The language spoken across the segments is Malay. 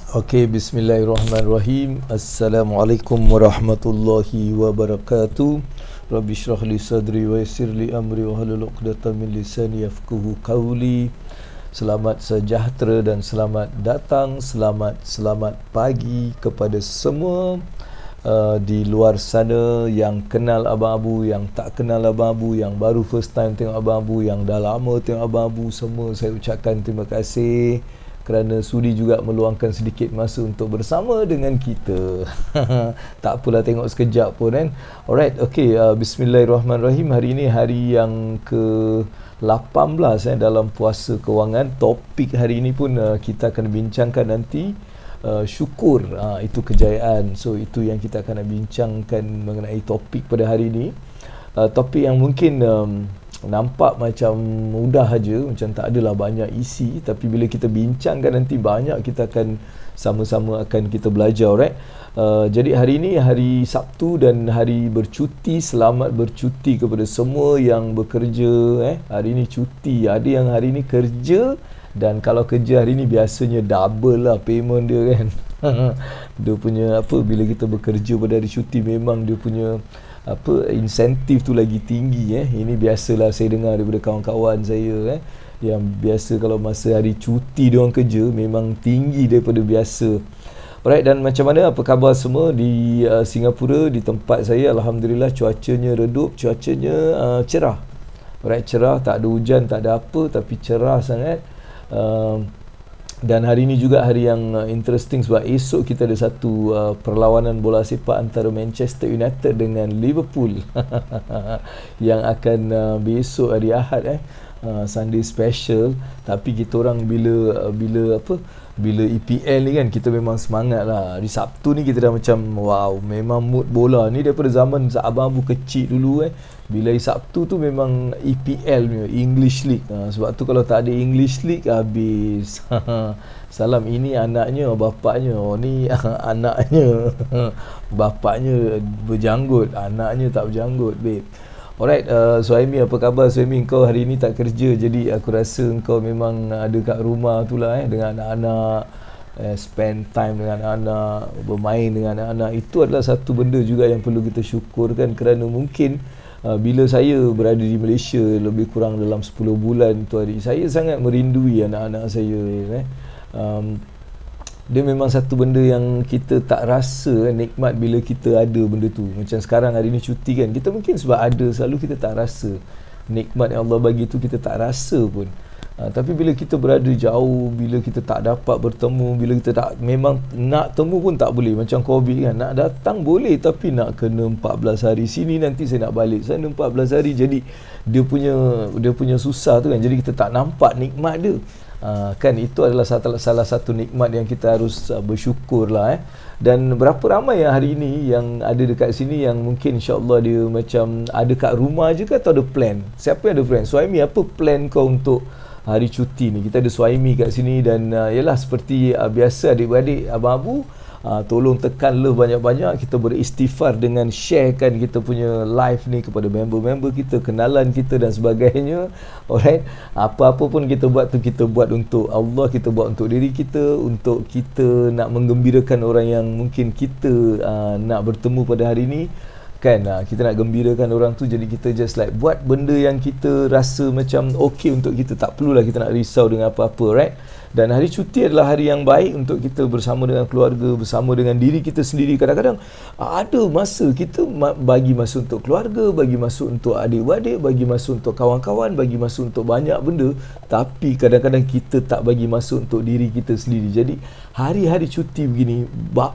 Okey, bismillahirrahmanirrahim. Assalamualaikum warahmatullahi wabarakatuh. Rabbi shrah li sadri wa yassir li amri wa hlul 'uqdatam min lisani yafqahu qawli. Selamat sejahtera dan selamat datang, selamat pagi kepada semua di luar sana yang kenal Abang Abu, yang tak kenal Abang Abu, yang baru first time tengok Abang Abu, yang dah lama tengok Abang Abu, semua saya ucapkan terima kasih kerana sudi juga meluangkan sedikit masa untuk bersama dengan kita. Tak apalah, tengok sekejap pun kan. Alright, okay, bismillahirrahmanirrahim. Hari ini hari yang ke-18 dalam puasa kewangan. Topik hari ini pun kita akan bincangkan nanti. Syukur, itu kejayaan. So itu yang kita akan bincangkan mengenai topik pada hari ini. Topik yang mungkin nampak macam mudah aja, macam tak adalah banyak isi, tapi bila kita bincangkan nanti banyak, kita akan sama-sama akan kita belajar, right? Jadi hari ini hari Sabtu dan hari bercuti. Selamat bercuti kepada semua yang bekerja. Hari ini cuti, ada yang hari ini kerja Dan kalau kerja hari ni biasanya double lah payment dia kan. Dia punya apa, bila kita bekerja pada hari cuti memang dia punya apa, insentif tu lagi tinggi Ini biasalah saya dengar daripada kawan-kawan saya yang biasa kalau masa hari cuti dia orang kerja memang tinggi daripada biasa. Alright, dan macam mana, apa khabar semua di Singapura, di tempat saya? Alhamdulillah cuacanya redup, cuacanya cerah. Alright, cerah, tak ada hujan, tak ada apa, tapi cerah sangat. Dan hari ini juga hari yang interesting sebab esok kita ada satu perlawanan bola sepak antara Manchester United dengan Liverpool yang akan besok hari Ahad Sunday special. Tapi kita orang bila EPL ni kan, kita memang semangat lah. Hari Sabtu ni kita dah macam wow, memang mood bola ni daripada zaman abang-abu kecil dulu Bila hari Sabtu tu memang EPL punya, English League. Sebab tu kalau tak ada English League habis. Salam, ini anaknya, bapaknya. Oh ni anaknya. Bapaknya berjanggut, anaknya tak berjanggut, babe. Alright, Suhaimi, apa khabar Suhaimi? Kau hari ni tak kerja, jadi aku rasa kau memang ada kat rumah tu lah dengan anak-anak, spend time dengan anak-anak, bermain dengan anak-anak. Itu adalah satu benda juga yang perlu kita syukurkan, kerana mungkin bila saya berada di Malaysia lebih kurang dalam 10 bulan tu hari, saya sangat merindui anak-anak saya dia memang satu benda yang kita tak rasa nikmat bila kita ada benda tu. Macam sekarang hari ni cuti kan, kita mungkin sebab ada selalu kita tak rasa nikmat yang Allah bagi tu, kita tak rasa pun. Tapi bila kita berada jauh, bila kita tak dapat bertemu, bila kita tak, memang nak temu pun tak boleh. Macam COVID kan, nak datang boleh tapi nak kena 14 hari sini, nanti saya nak balik sana 14 hari. Jadi dia punya susah tu kan, jadi kita tak nampak nikmat dia. Kan itu adalah salah satu nikmat yang kita harus bersyukur lah Dan berapa ramai yang hari ini yang ada dekat sini yang mungkin insyaAllah dia macam ada kat rumah je ke, atau ada plan? Siapa yang ada plan? Suhaimi, apa plan kau untuk hari cuti ni? Kita ada Suhaimi kat sini dan yalah, seperti biasa adik-beradik, abang-abu, tolong tekan love banyak-banyak. Kita beristighfar dengan sharekan kita punya live ni kepada member-member kita, kenalan kita dan sebagainya. Alright, apa-apa pun kita buat tu, kita buat untuk Allah, kita buat untuk diri kita, untuk kita nak menggembirakan orang yang mungkin kita nak bertemu pada hari ni kan. Kita nak gembirakan orang tu, jadi kita just like buat benda yang kita rasa macam okey untuk kita. Tak perlulah kita nak risau dengan apa-apa, right? Dan hari cuti adalah hari yang baik untuk kita bersama dengan keluarga, bersama dengan diri kita sendiri. Kadang-kadang ada masa kita bagi masa untuk keluarga, bagi masa untuk adik-beradik, bagi masa untuk kawan-kawan, bagi masa untuk banyak benda, tapi kadang-kadang kita tak bagi masa untuk diri kita sendiri. Jadi hari-hari cuti begini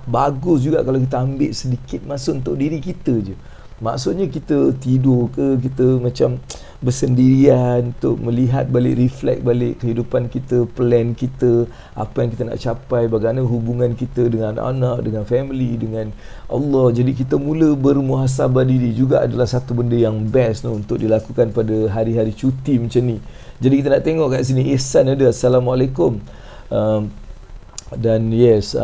bagus juga kalau kita ambil sedikit masa untuk diri kita je. Maksudnya kita tidur ke, kita macam bersendirian untuk melihat balik, reflect balik kehidupan kita, plan kita, apa yang kita nak capai, bagaimana hubungan kita dengan anak, dengan family, dengan Allah. Jadi kita mula bermuhasabah diri juga adalah satu benda yang best untuk dilakukan pada hari-hari cuti macam ni. Jadi kita nak tengok kat sini, Ihsan ada, Assalamualaikum. Dan yes,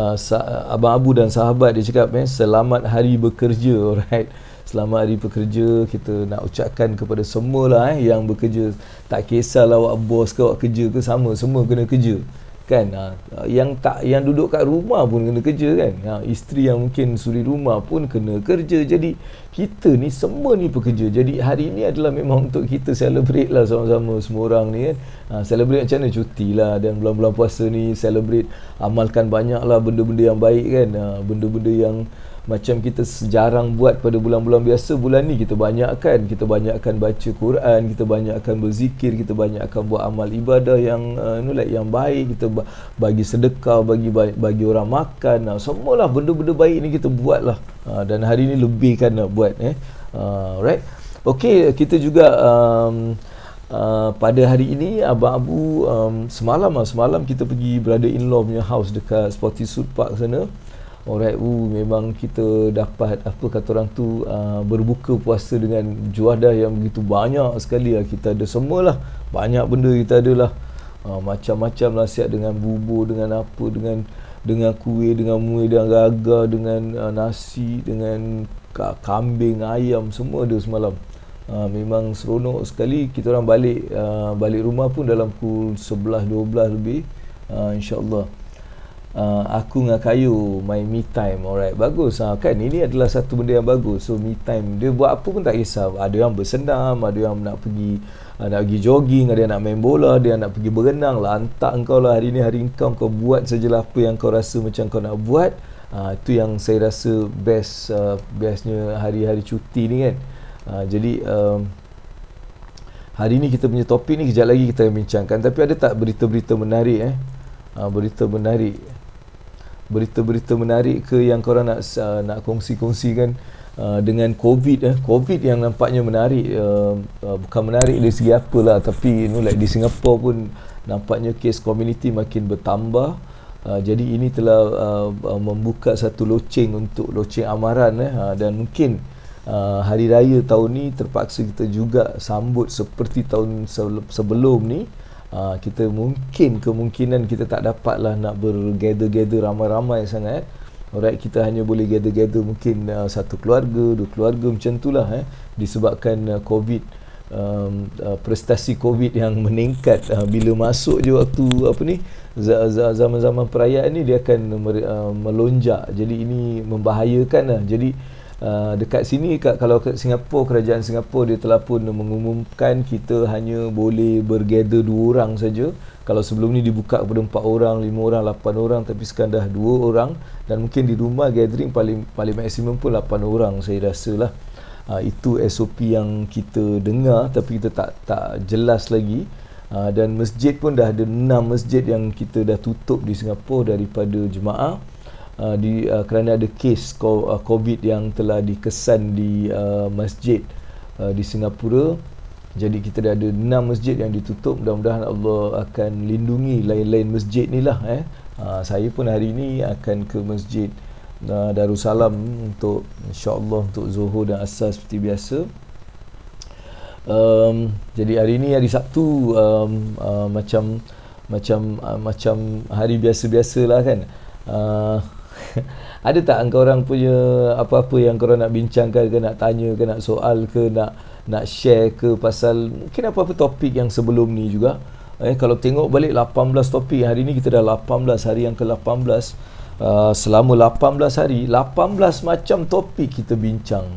Abang Abu dan sahabat dia cakap selamat hari bekerja. Alright, selamat hari bekerja. Kita nak ucapkan kepada semualah yang bekerja. Tak kisahlah awak bos ke, awak kerja ke, sama, semua kena kerja kan. Yang duduk kat rumah pun kena kerja kan. Isteri yang mungkin suri rumah pun kena kerja. Jadi kita ni semua ni pekerja. Jadi hari ni adalah memang untuk kita celebrate lah sama-sama semua orang ni kan. Celebrate macam mana? Cuti lah. Dan bulan-bulan puasa ni celebrate, amalkan banyak lah benda-benda yang baik kan. Benda-benda yang macam kita jarang buat pada bulan-bulan biasa. Bulan ni kita banyakkan baca Quran, kita banyakkan berzikir, kita banyakkan buat amal ibadah yang yang baik, kita bagi sedekah, bagi orang makan, semualah benda-benda baik ni kita buat lah. Dan hari ni lebih kan nak buat right. Okey, kita juga pada hari ini Abang Abu semalam kita pergi brother-in-law punya house dekat Spottiswoode Park sana. Alright, memang kita dapat apa kata orang tu, berbuka puasa dengan juadah yang begitu banyak sekali lah. Kita ada semualah, banyak benda kita ada lah, macam-macam lah, siap dengan bubur, dengan apa, dengan kuih, dengan muih, dengan gagar, dengan nasi, dengan kambing, ayam, semua ada semalam. Memang seronok sekali. Kita orang balik rumah pun dalam pukul 11-12 lebih, insya-Allah. Aku dengan Kayu main me time. Alright, bagus kan, ini adalah satu benda yang bagus. So me time, dia buat apa pun tak kisah. Ada yang bersenam, ada yang nak pergi jogging, ada yang nak main bola, ada yang nak pergi berenang. Lantak engkau lah, hari ni hari engkau, kau buat sajalah apa yang kau rasa macam kau nak buat. Itu yang saya rasa bestnya hari-hari cuti ni kan. Jadi hari ni kita punya topik ni kejap lagi kita akan bincangkan. Tapi ada tak berita-berita menarik berita menarik ke yang korang nak kongsi-kongsikan dengan COVID yang nampaknya menarik, bukan menarik dari segi apalah, tapi like di Singapura pun nampaknya kes community makin bertambah. Jadi ini telah membuka satu loceng amaran, dan mungkin hari raya tahun ni terpaksa kita juga sambut seperti tahun sebelum ni. Kita kemungkinan kita tak dapatlah nak bergather ramai-ramai sangat. Alright, kita hanya boleh gather mungkin satu keluarga, dua keluarga macam itulah, disebabkan COVID, prestasi COVID yang meningkat. Bila masuk je waktu zaman-zaman perayaan ni, dia akan melonjak. Jadi ini membahayakan. Jadi dekat sini, kalau kat Singapura, kerajaan Singapura dia telah pun mengumumkan kita hanya boleh bergather 2 orang saja. Kalau sebelum ni dibuka kepada 4 orang, 5 orang, 8 orang, tapi sekarang dah 2 orang, dan mungkin di rumah gathering paling maksimum pun 8 orang saya rasa lah. Itu SOP yang kita dengar, tapi kita tak jelas lagi. Dan masjid pun dah ada 6 masjid yang kita dah tutup di Singapura daripada jemaah. Kerana ada kes COVID yang telah dikesan di masjid di Singapura. Jadi kita dah ada 6 masjid yang ditutup. Mudah-mudahan Allah akan lindungi lain-lain masjid ni lah. Saya pun hari ni akan ke masjid Darussalam untuk, insya-Allah, untuk Zuhur dan Asar seperti biasa. Jadi hari ni hari Sabtu, macam hari biasa-biasa lah kan. Ada tak engkau orang punya apa-apa yang korang nak bincangkan ke, nak tanya ke, nak soal ke, nak share ke pasal mungkin apa-apa topik yang sebelum ni juga. Kalau tengok balik 18 topik, hari ni kita dah 18, hari yang ke-18. Selama 18 hari, 18 macam topik kita bincang.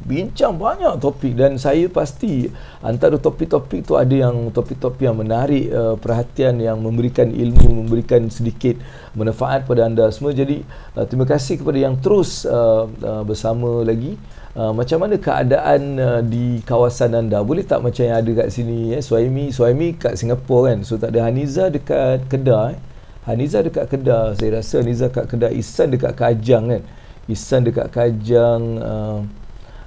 Bincang banyak topik, dan saya pasti antara topik-topik tu ada yang topik-topik yang menarik perhatian, yang memberikan ilmu, memberikan sedikit manfaat pada anda semua. Jadi terima kasih kepada yang terus bersama lagi. Macam mana keadaan di kawasan anda? Boleh tak macam yang ada kat sini? Suhaimi kat Singapura kan, so tak ada. Haniza dekat Kedah. Haniza dekat Kedah, saya rasa Haniza dekat Kedah. Ihsan dekat Kajang kan. Ihsan dekat Kajang.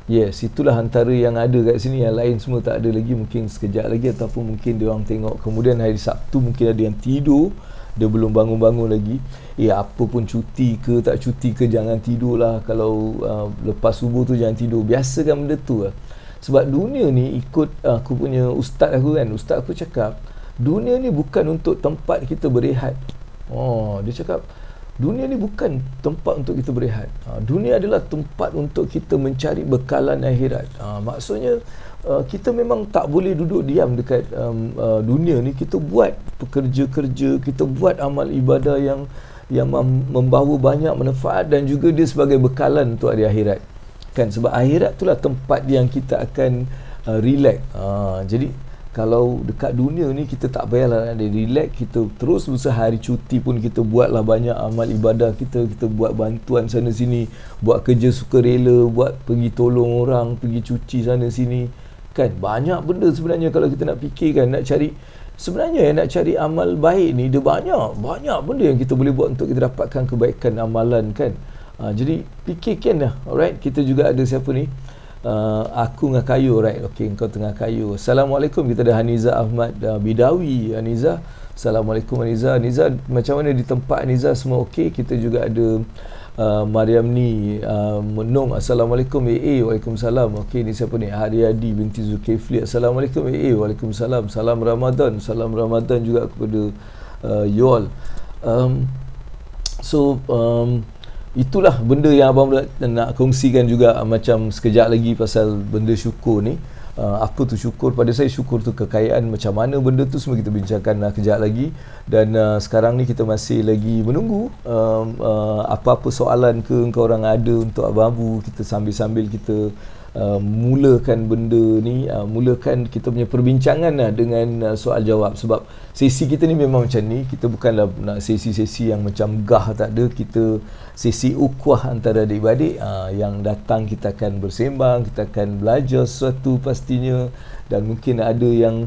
Yes, itulah antara yang ada kat sini. Yang lain semua tak ada lagi. Mungkin sekejap lagi, ataupun mungkin dia orang tengok. Kemudian hari Sabtu mungkin ada yang tidur, dia belum bangun-bangun lagi. Apa pun cuti ke tak cuti ke, jangan tidur lah. Kalau lepas subuh tu jangan tidur. Biasakan benda tu lah. Sebab dunia ni, ikut aku punya ustaz aku kan, ustaz aku cakap, dunia ni bukan untuk tempat kita berehat. Dia cakap dunia ni bukan tempat untuk kita berehat. Dunia adalah tempat untuk kita mencari bekalan akhirat. Maksudnya kita memang tak boleh duduk diam dekat dunia ni. Kita buat pekerja-kerja, kita buat amal ibadah yang membawa banyak manfaat, dan juga dia sebagai bekalan untuk hari akhirat kan. Sebab akhirat itulah tempat yang kita akan relax. Jadi kalau dekat dunia ni kita tak payahlah nak relax, kita terus berusaha. Hari cuti pun kita buatlah banyak amal ibadah kita buat bantuan sana sini, buat kerja sukarela, buat pergi tolong orang, pergi cuci sana sini kan. Banyak benda sebenarnya kalau kita nak fikirkan, nak cari amal baik ni, dia banyak benda yang kita boleh buat untuk kita dapatkan kebaikan amalan kan. Jadi fikirkan lah. Alright, kita juga ada siapa ni? Aku dengan Kayu, right? Okey, engkau tengah Kayu. Assalamualaikum. Kita ada Haniza Ahmad Bidawi. Haniza, Assalamualaikum Haniza. Haniza, macam mana di tempat Haniza? Semua okey? Kita juga ada Mariam ni Menung. Assalamualaikum. Waalaikumsalam. Okey, ni siapa ni? Haryadi binti Zulkifli. Assalamualaikum. Waalaikumsalam. Salam Ramadan juga kepada you all. Itulah benda yang abang nak kongsikan juga, macam sekejap lagi pasal benda syukur ni. apa tu syukur? Pada saya syukur tu kekayaan, macam mana benda tu semua kita bincangkan kejap lagi. Dan sekarang ni kita masih lagi menunggu apa-apa soalan ke engkau orang ada untuk Abang Abu. Kita sambil-sambil kita mulakan benda ni, mulakan kita punya perbincangan dengan soal jawab. Sebab sesi kita ni memang macam ni, kita bukanlah nak sesi-sesi yang macam gah, tak ada. Kita sesi ukhuwah antara adik-beradik, yang datang kita akan bersembang, kita akan belajar sesuatu pastinya. Dan mungkin ada yang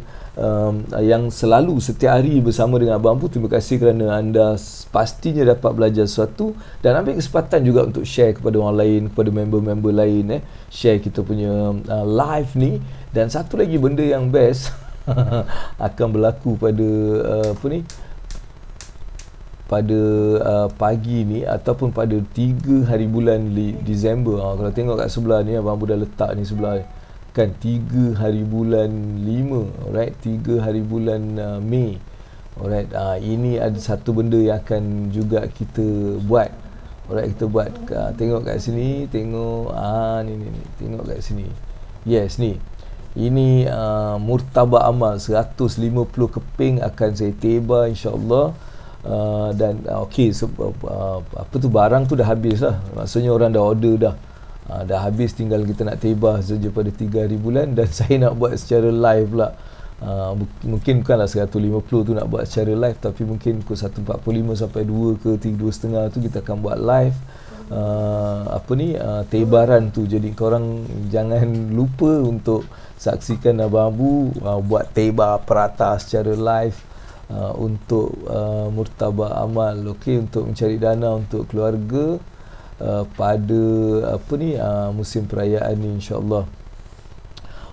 selalu setiap hari bersama dengan Abang Abu. Terima kasih kerana anda pastinya dapat belajar sesuatu dan ambil kesempatan juga untuk share kepada orang lain, kepada member-member lain, share kita punya live ni. Dan satu lagi benda yang best akan berlaku pada pada pagi ni ataupun pada 3 hari bulan Disember. Kalau tengok kat sebelah ni, Abang Abu dah letak ni sebelah kan, 3 hari bulan 5, alright, 3 hari bulan Mei, alright. Ini ada satu benda yang akan juga kita buat, alright, kita buat. Tengok kat sini, tengok ni tengok kat sini, yes, ni ini murtabak amal 150 keping akan saya teba insya-Allah. Dan okey, apa tu, barang tu dah habis lah, maksudnya orang dah order dah. Dah habis, tinggal kita nak tebah saja pada 3 hari bulan. Dan saya nak buat secara live pula. Mungkin bukanlah 150 tu nak buat secara live, tapi mungkin pukul 1.45 sampai 2 ke 3.30 tu kita akan buat live tebaran tu. Jadi korang jangan lupa untuk saksikan Abang Abu buat tebah perata secara live untuk murtabak amal, okey, untuk mencari dana untuk keluarga pada musim perayaan ni insya-Allah.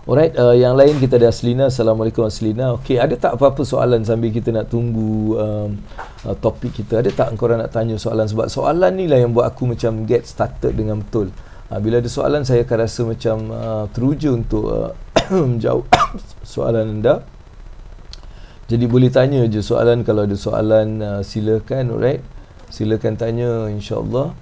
Alright, yang lain kita ada Aslina. Assalamualaikum Aslina. Okey, ada tak apa-apa soalan sambil kita nak tunggu topik kita? Ada tak korang nak tanya soalan? Sebab soalan ni lah yang buat aku macam get started dengan betul. Bila ada soalan, saya akan rasa macam teruja untuk menjawab soalan anda. Jadi boleh tanya je soalan. Kalau ada soalan, silakan, alright, silakan tanya insya-Allah.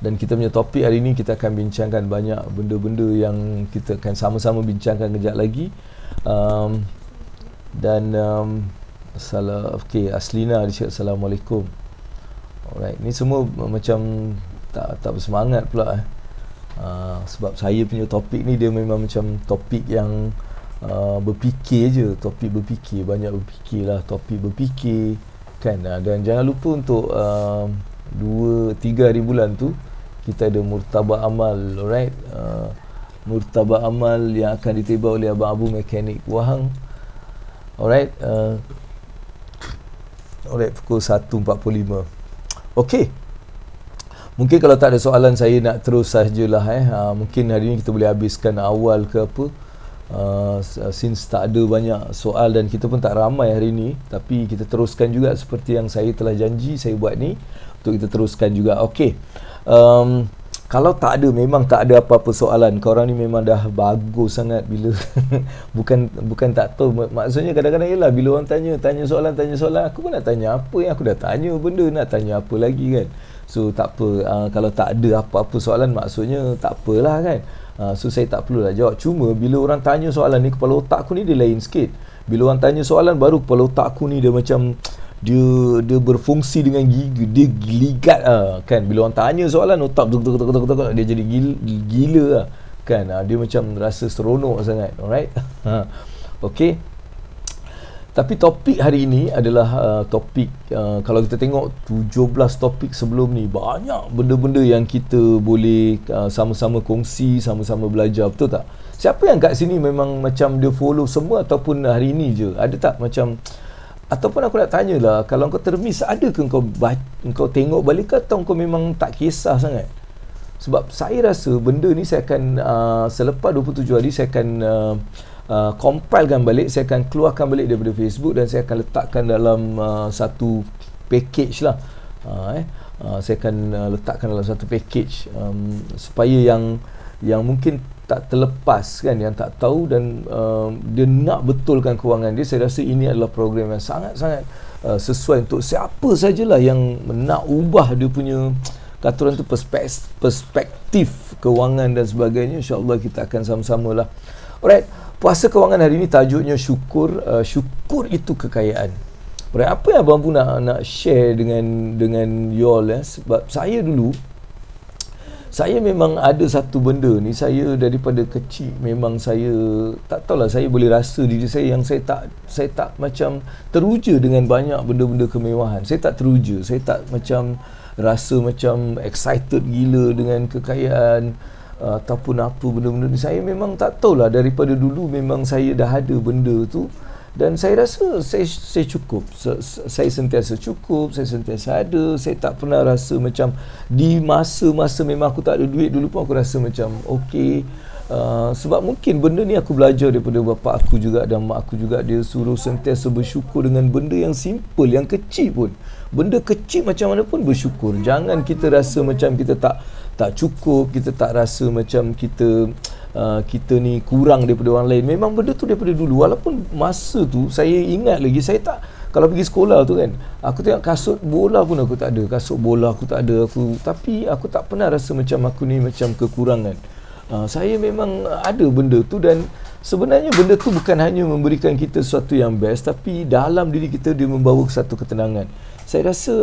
Dan kita punya topik hari ni, kita akan bincangkan banyak benda-benda yang kita akan sama-sama bincangkan kejap lagi. Okey, Aslina dia cakap Assalamualaikum. Alright, ni semua macam tak bersemangat pula sebab saya punya topik ni dia memang macam topik yang berfikir je, topik berfikir, banyak berfikir lah, topik berfikir kan. Dan jangan lupa untuk 2-3 hari bulan tu kita ada murtabak amal, alright, murtabak amal yang akan ditebak oleh Abang Abu Mekanik Wahang, alright, alright, pukul 1.45. Okey, mungkin kalau tak ada soalan, saya nak terus sahajalah. Mungkin hari ni kita boleh habiskan awal ke apa, since tak ada banyak soal dan kita pun tak ramai hari ni, tapi kita teruskan juga seperti yang saya telah janji saya buat ni, untuk kita teruskan juga. Okey, kalau tak ada, memang tak ada apa-apa soalan, korang ni memang dah bagus sangat bila bukan tak tahu, maksudnya kadang-kadang ialah bila orang tanya soalan, aku pun nak tanya apa yang aku dah tanya benda, nak tanya apa lagi kan. So tak apa, kalau tak ada apa-apa soalan, maksudnya tak apalah kan. So saya tak perlulah jawab. Cuma bila orang tanya soalan ni, kepala otak aku ni dia lain sikit. Bila orang tanya soalan, baru kepala otak aku ni dia macam dia berfungsi dengan gila, dia geligat kan. Bila orang tanya soalan, otak dia jadi gila kan. Dia macam rasa seronok sangat, alright. Okey, tapi topik hari ini adalah topik, kalau kita tengok 17 topik sebelum ni, banyak benda-benda yang kita boleh sama-sama kongsi, sama-sama belajar, betul tak? Siapa yang kat sini memang macam dia follow semua, ataupun hari ini je? Ada tak macam, ataupun aku nak tanyalah, kalau kau termiss, ada ke kau tengok balik, atau kau memang tak kisah sangat? Sebab saya rasa benda ni saya akan selepas 27 hari saya akan compilekan balik, saya akan keluarkan balik daripada Facebook dan saya akan letakkan dalam satu package lah. Saya akan letakkan dalam satu package supaya yang mungkin tak terlepas kan, yang tak tahu dan dia nak betulkan kewangan dia. Saya rasa ini adalah program yang sangat-sangat sesuai untuk siapa sajalah yang nak ubah dia punya, kata orang tu, perspektif kewangan dan sebagainya. InsyaAllah kita akan sama-sama lah. Alright, puasa kewangan hari ini tajuknya syukur. Syukur itu kekayaan. Alright, apa yang abang pun nak share dengan you all, sebab saya dulu, saya memang ada satu benda ni, saya daripada kecil memang saya tak tahulah, saya boleh rasa diri saya yang saya tak macam teruja dengan banyak benda-benda kemewahan. Saya tak teruja, saya tak macam rasa macam excited gila dengan kekayaan ataupun apa benda-benda ni. Saya memang tak tahulah, daripada dulu memang saya dah ada benda tu. Dan saya rasa saya cukup, saya sentiasa cukup, saya sentiasa ada. Saya tak pernah rasa macam di masa-masa memang aku tak ada duit dulu pun aku rasa macam okey. Sebab mungkin benda ni aku belajar daripada bapa aku juga dan mak aku juga. Dia suruh sentiasa bersyukur dengan benda yang simple, yang kecil pun. Benda kecil macam mana pun bersyukur. Jangan kita rasa macam kita tak cukup, kita tak rasa macam kita ni kurang daripada orang lain. Memang benda tu daripada dulu. Walaupun masa tu saya ingat lagi, saya tak, kalau pergi sekolah tu kan, aku tengok kasut bola pun aku tak ada, kasut bola aku tak ada, tapi aku tak pernah rasa macam aku ni macam kekurangan. Saya memang ada benda tu, dan sebenarnya benda tu bukan hanya memberikan kita sesuatu yang best, tapi dalam diri kita dia membawa satu ketenangan. Saya rasa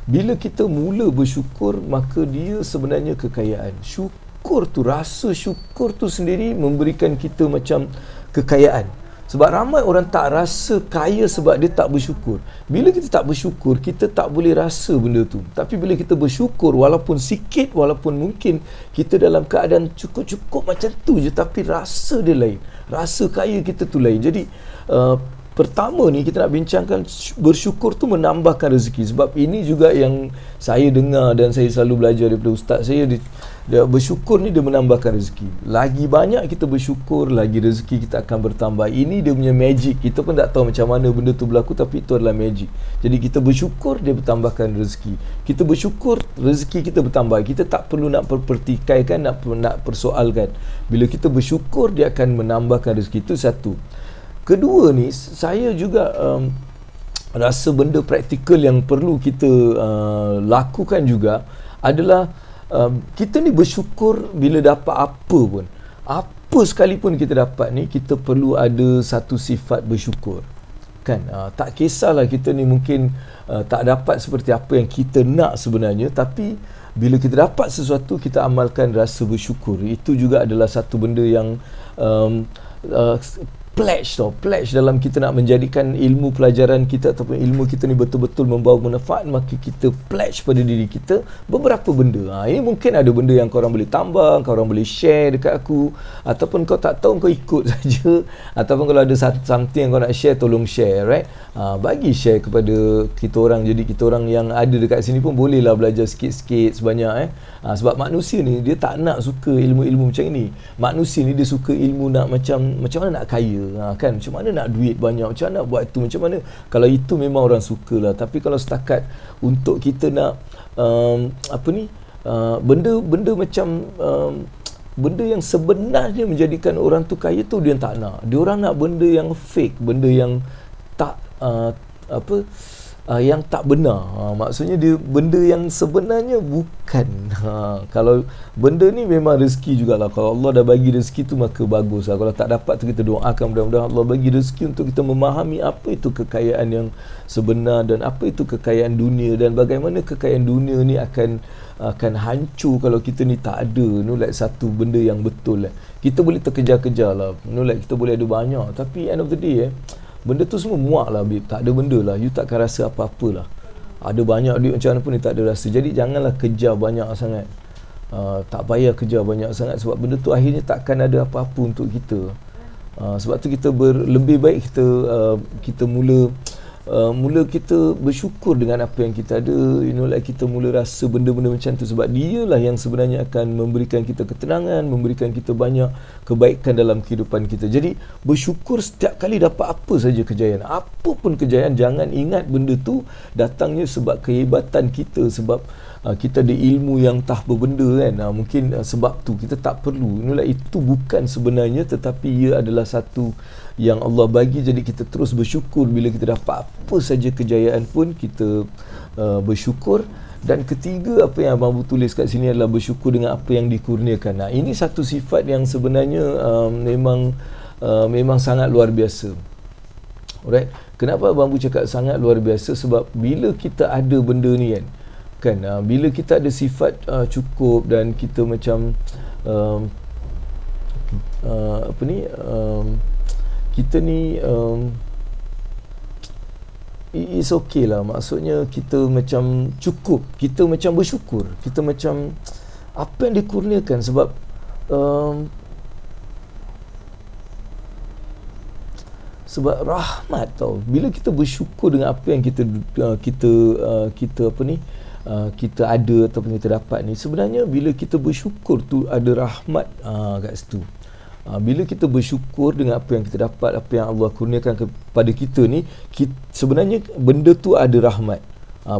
bila kita mula bersyukur, maka dia sebenarnya kekayaan. Syukur tu, rasa syukur tu sendiri memberikan kita macam kekayaan. Sebab ramai orang tak rasa kaya sebab dia tak bersyukur. Bila kita tak bersyukur, kita tak boleh rasa benda tu. Tapi bila kita bersyukur, walaupun sikit, walaupun mungkin kita dalam keadaan cukup-cukup macam tu je, tapi rasa dia lain. Rasa kaya kita tu lain. Jadi pertama ni kita nak bincangkan bersyukur tu menambahkan rezeki. Sebab ini juga yang saya dengar dan saya selalu belajar daripada ustaz saya. Dia bersyukur ni dia menambahkan rezeki. Lagi banyak kita bersyukur, lagi rezeki kita akan bertambah. Ini dia punya magic. Kita pun tak tahu macam mana benda tu berlaku, tapi itu adalah magic. Jadi kita bersyukur, dia bertambahkan rezeki. Kita bersyukur, rezeki kita bertambah. Kita tak perlu nak pertikaikan, nak persoalkan. Bila kita bersyukur, dia akan menambahkan rezeki. Itu satu. Kedua ni, saya juga rasa benda praktikal yang perlu kita lakukan juga adalah kita ni bersyukur bila dapat apa pun. Apa sekalipun kita dapat ni, kita perlu ada satu sifat bersyukur. Kan? Tak kisahlah kita ni mungkin tak dapat seperti apa yang kita nak sebenarnya, tapi bila kita dapat sesuatu, kita amalkan rasa bersyukur. Itu juga adalah satu benda yang pledge dalam kita nak menjadikan ilmu pelajaran kita ataupun ilmu kita ni betul-betul membawa manfaat, maka kita pledge pada diri kita beberapa benda. Ini mungkin ada benda yang korang boleh tambah, korang boleh share dekat aku, ataupun kau tak tahu kau ikut saja, ataupun kalau ada something yang kau nak share, tolong share, right? Bagi share kepada kita orang. Jadi kita orang yang ada dekat sini pun bolehlah belajar sikit-sikit sebanyak. Sebab manusia ni dia tak nak suka ilmu-ilmu macam ini. Manusia ni dia suka ilmu nak macam mana nak kaya, kan, macam mana nak duit banyak, macam mana nak buat tu, macam mana. Kalau itu memang orang sukalah. Tapi kalau setakat untuk kita nak benda macam benda yang sebenarnya menjadikan orang tu kaya tu dia tak nak. Dia orang nak benda yang fake, benda yang tak yang tak benar. Maksudnya dia benda yang sebenarnya bukan. Kalau benda ni memang rezeki jugalah. Kalau Allah dah bagi rezeki tu, maka baguslah. Kalau tak dapat tu, kita doakan mudah-mudahan Allah bagi rezeki untuk kita memahami apa itu kekayaan yang sebenar dan apa itu kekayaan dunia, dan bagaimana kekayaan dunia ni akan hancur kalau kita ni tak ada satu benda yang betul. Kita boleh terkejar-kejar lah, kita boleh ada banyak, tapi end of the day benda tu semua muak lah, babe. Tak ada benda lah, you takkan rasa apa-apa lah. Ada banyak duit macam mana pun, you tak ada rasa. Jadi janganlah kejar banyak sangat. Tak payah kejar banyak sangat, sebab benda tu akhirnya takkan ada apa-apa untuk kita. Sebab tu kita lebih baik kita mula kita bersyukur dengan apa yang kita ada. Kita mula rasa benda-benda macam tu, sebab dialah yang sebenarnya akan memberikan kita ketenangan, memberikan kita banyak kebaikan dalam kehidupan kita. Jadi bersyukur setiap kali dapat apa saja kejayaan, apa pun kejayaan. Jangan ingat benda tu datangnya sebab kehebatan kita, sebab kita ada ilmu yang tak berbenda, kan. Mungkin sebab tu kita tak perlu. Itu bukan sebenarnya, tetapi ia adalah satu yang Allah bagi. Jadi kita terus bersyukur bila kita dapat apa saja kejayaan pun, kita bersyukur. Dan ketiga, apa yang Abang Abu tulis kat sini adalah bersyukur dengan apa yang dikurniakan. Nah, ini satu sifat yang sebenarnya memang sangat luar biasa. Alright. Kenapa Abang Abu cakap sangat luar biasa? Sebab bila kita ada benda ni kan, bila kita ada sifat cukup dan kita macam kita ni it's okay lah, maksudnya kita macam cukup, kita macam bersyukur, kita macam apa yang dikurniakan. Sebab sebab rahmat tau, bila kita bersyukur dengan apa yang kita ada ataupun kita dapat ni, sebenarnya bila kita bersyukur tu ada rahmat kat situ. Bila kita bersyukur dengan apa yang kita dapat, apa yang Allah kurniakan kepada kita ni, sebenarnya benda tu ada rahmat.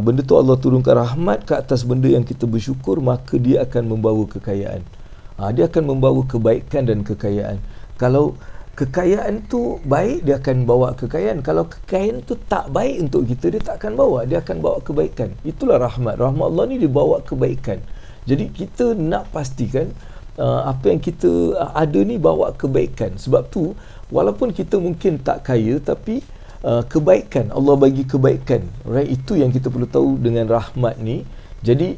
Benda tu Allah turunkan rahmat ke atas benda yang kita bersyukur, maka dia akan membawa kekayaan. Dia akan membawa kebaikan dan kekayaan. Kalau kekayaan tu baik, dia akan bawa kekayaan. Kalau kekayaan tu tak baik untuk kita, dia tak akan bawa, dia akan bawa kebaikan. Itulah rahmat. Rahmat Allah ni dia bawa kebaikan. Jadi kita nak pastikan apa yang kita ada ni bawa kebaikan. Sebab tu walaupun kita mungkin tak kaya, tapi kebaikan, Allah bagi kebaikan, right? Itu yang kita perlu tahu dengan rahmat ni. Jadi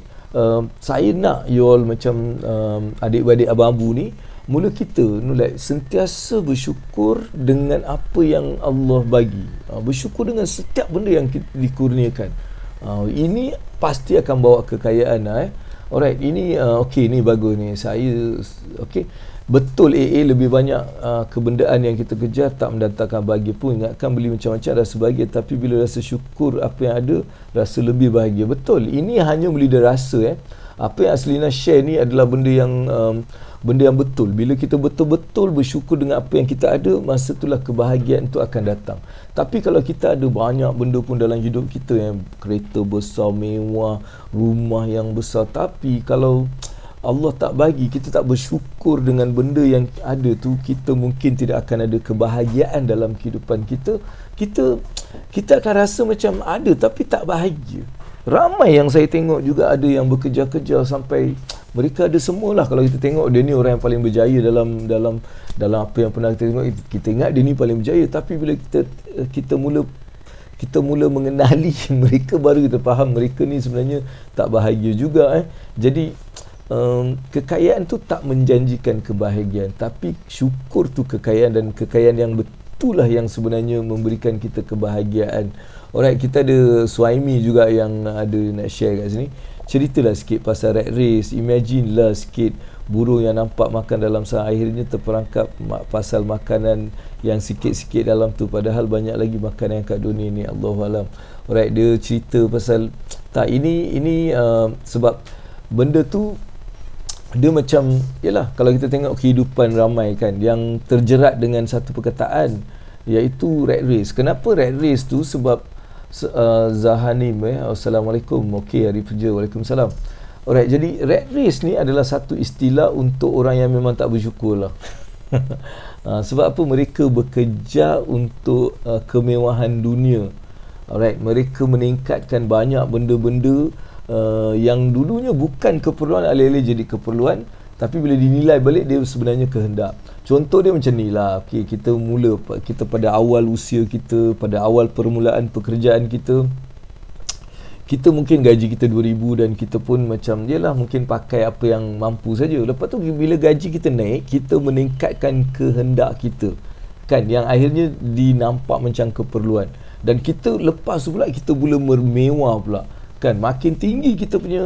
saya nak you all macam adik-beradik Abang Abu ni, mula kita sentiasa bersyukur dengan apa yang Allah bagi, bersyukur dengan setiap benda yang kita dikurniakan. Ini pasti akan bawa kekayaan. Alright, ini okey, ni bagus ni. Saya okey. Betul AA lebih banyak kebendaan yang kita kejar tak mendatangkan bahagia pun. Ingatkan beli macam-macam rasa bahagia, tapi bila rasa syukur apa yang ada, rasa lebih bahagia. Betul, ini hanya beli dari rasa. Apa yang Aslina share ni adalah benda yang betul. Bila kita betul-betul bersyukur dengan apa yang kita ada, masa itulah kebahagiaan itu akan datang. Tapi kalau kita ada banyak benda pun dalam hidup kita, yang kereta besar, mewah, rumah yang besar, tapi kalau Allah tak bagi, kita tak bersyukur dengan benda yang ada tu, kita mungkin tidak akan ada kebahagiaan dalam kehidupan kita. Kita akan rasa macam ada tapi tak bahagia. Ramai yang saya tengok juga ada yang bekerja-kerja sampai mereka ada semualah. Kalau kita tengok dia ni orang yang paling berjaya dalam apa yang pernah kita tengok, kita ingat dia ni paling berjaya. Tapi bila kita mula mengenali mereka, baru kita faham mereka ni sebenarnya tak bahagia juga. Jadi kekayaan tu tak menjanjikan kebahagiaan, tapi syukur tu kekayaan, dan kekayaan yang betul lah yang sebenarnya memberikan kita kebahagiaan. Alright, kita ada Suhaimi juga yang ada nak share kat sini. Ceritalah sikit pasal rat race. Imagine lah sikit burung yang nampak makan dalam sahang, akhirnya terperangkap pasal makanan yang sikit-sikit dalam tu, padahal banyak lagi makanan yang kat dunia ni. Allahualam. Alright, dia cerita pasal ini sebab benda tu dia macam, yalah, kalau kita tengok kehidupan ramai kan yang terjerat dengan satu perkataan, iaitu rat race. Kenapa rat race tu? Sebab Zahanim Assalamualaikum. Okey, hari kerja. Waalaikumsalam. Alright, jadi rat race ni adalah satu istilah untuk orang yang memang tak bersyukur lah. Sebab apa? Mereka bekerja untuk kemewahan dunia. Alright, mereka meningkatkan banyak benda-benda yang dulunya bukan keperluan, alih-alih jadi keperluan, tapi bila dinilai balik dia sebenarnya kehendak. Contoh dia macam ni lah. Okay, kita pada awal usia kita, pada awal permulaan pekerjaan kita mungkin gaji kita 2,000 dan kita pun macam jelah mungkin pakai apa yang mampu saja. Lepas tu bila gaji kita naik, kita meningkatkan kehendak kita kan, yang akhirnya dinampak macam keperluan, dan kita lepas tu pula kita mula bermewah pula kan. Makin tinggi kita punya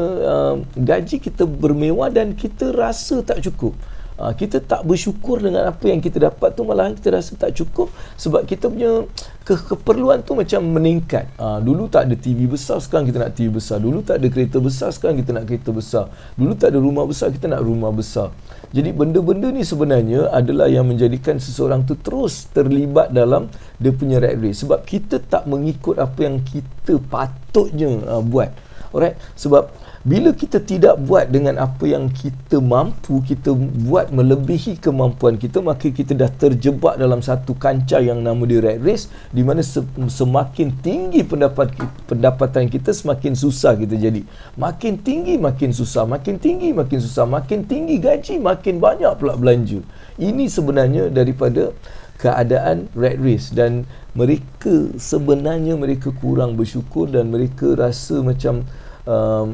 gaji, kita bermewah dan kita rasa tak cukup. Kita tak bersyukur dengan apa yang kita dapat tu, malahan kita rasa tak cukup sebab kita punya keperluan tu macam meningkat. Dulu tak ada TV besar, sekarang kita nak TV besar. Dulu tak ada kereta besar, sekarang kita nak kereta besar. Dulu tak ada rumah besar, kita nak rumah besar. Jadi benda-benda ni sebenarnya adalah yang menjadikan seseorang tu terus terlibat dalam dia punya rat race, sebab kita tak mengikut apa yang kita patutnya buat. Alright, sebab bila kita tidak buat dengan apa yang kita mampu, kita buat melebihi kemampuan kita, maka kita dah terjebak dalam satu kancah yang nama dia rat race, di di mana semakin tinggi pendapatan kita, semakin susah kita jadi. Makin tinggi makin susah, makin tinggi makin susah, makin tinggi gaji makin banyak pula belanja. Ini sebenarnya daripada keadaan rat race, dan mereka sebenarnya mereka kurang bersyukur, dan mereka rasa macam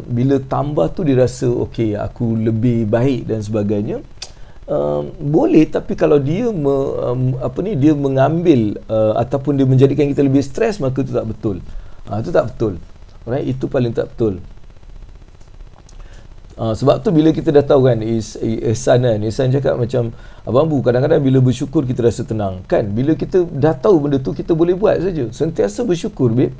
bila tambah tu dia rasa okey, aku lebih baik dan sebagainya. Boleh, tapi kalau dia dia mengambil ataupun dia menjadikan kita lebih stres, maka itu tak betul. Itu tak betul. Alright, itu paling tak betul. Sebab tu bila kita dah tahu kan, Ihsan cakap macam, Abang Bu, kadang-kadang bila bersyukur kita rasa tenang kan. Bila kita dah tahu benda tu, kita boleh buat saja. Sentiasa bersyukur, babe.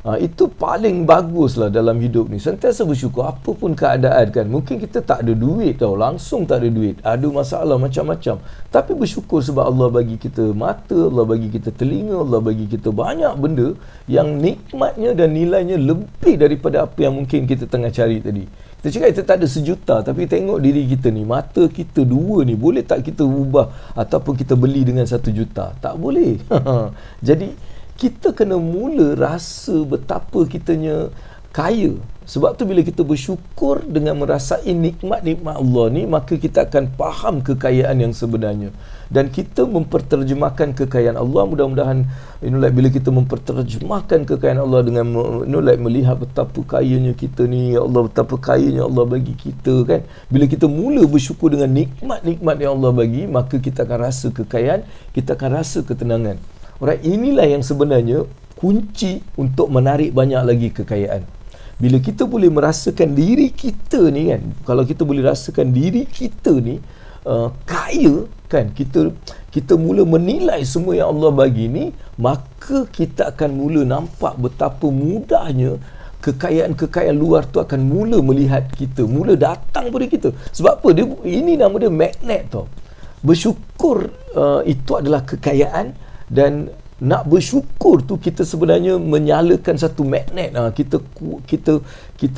Itu paling bagus lah dalam hidup ni. Sentiasa bersyukur apapun keadaan kan. Mungkin kita tak ada duit tau, langsung tak ada duit, ada masalah macam-macam, tapi bersyukur sebab Allah bagi kita mata, Allah bagi kita telinga, Allah bagi kita banyak benda yang nikmatnya dan nilainya lebih daripada apa yang mungkin kita tengah cari tadi. Kita cakap kita tak ada sejuta, tapi tengok diri kita ni, mata kita dua ni, boleh tak kita ubah ataupun kita beli dengan 1 juta? Tak boleh. Jadi kita kena mula rasa betapa kitanya kaya. Sebab tu bila kita bersyukur dengan merasai nikmat-nikmat Allah ni, maka kita akan faham kekayaan yang sebenarnya. Dan kita memperterjemahkan kekayaan Allah, mudah-mudahan bila kita memperterjemahkan kekayaan Allah dengan melihat betapa kayanya kita ni, ya Allah, betapa kayanya Allah bagi kita kan. Bila kita mula bersyukur dengan nikmat-nikmat yang Allah bagi, maka kita akan rasa kekayaan, kita akan rasa ketenangan. Alright, inilah yang sebenarnya kunci untuk menarik banyak lagi kekayaan. Bila kita boleh merasakan diri kita ni kan, kalau kita boleh rasakan diri kita ni kaya kan, kita mula menilai semua yang Allah bagi ni, maka kita akan mula nampak betapa mudahnya kekayaan-kekayaan luar tu akan mula melihat kita, mula datang pada kita. Sebab apa? Ini nama dia magnet tau. Bersyukur itu adalah kekayaan, dan nak bersyukur tu kita sebenarnya menyalakan satu magnet. Kita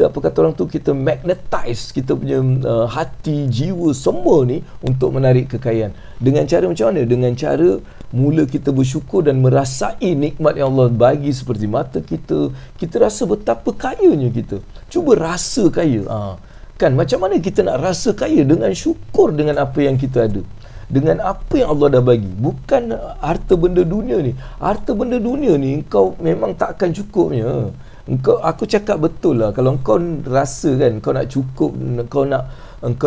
apa kata orang tu, kita magnetize kita punya hati, jiwa, semua ni untuk menarik kekayaan. Dengan cara macam mana? Dengan cara mula kita bersyukur dan merasai nikmat yang Allah bagi, seperti mata kita. Kita rasa betapa kayanya kita. Cuba rasa kaya. Kan macam mana kita nak rasa kaya? Dengan syukur dengan apa yang kita ada, dengan apa yang Allah dah bagi. Bukan harta benda dunia ni. Harta benda dunia ni engkau memang tak akan cukupnya. Aku cakap betul lah, kalau engkau rasa kan kau nak cukup, engkau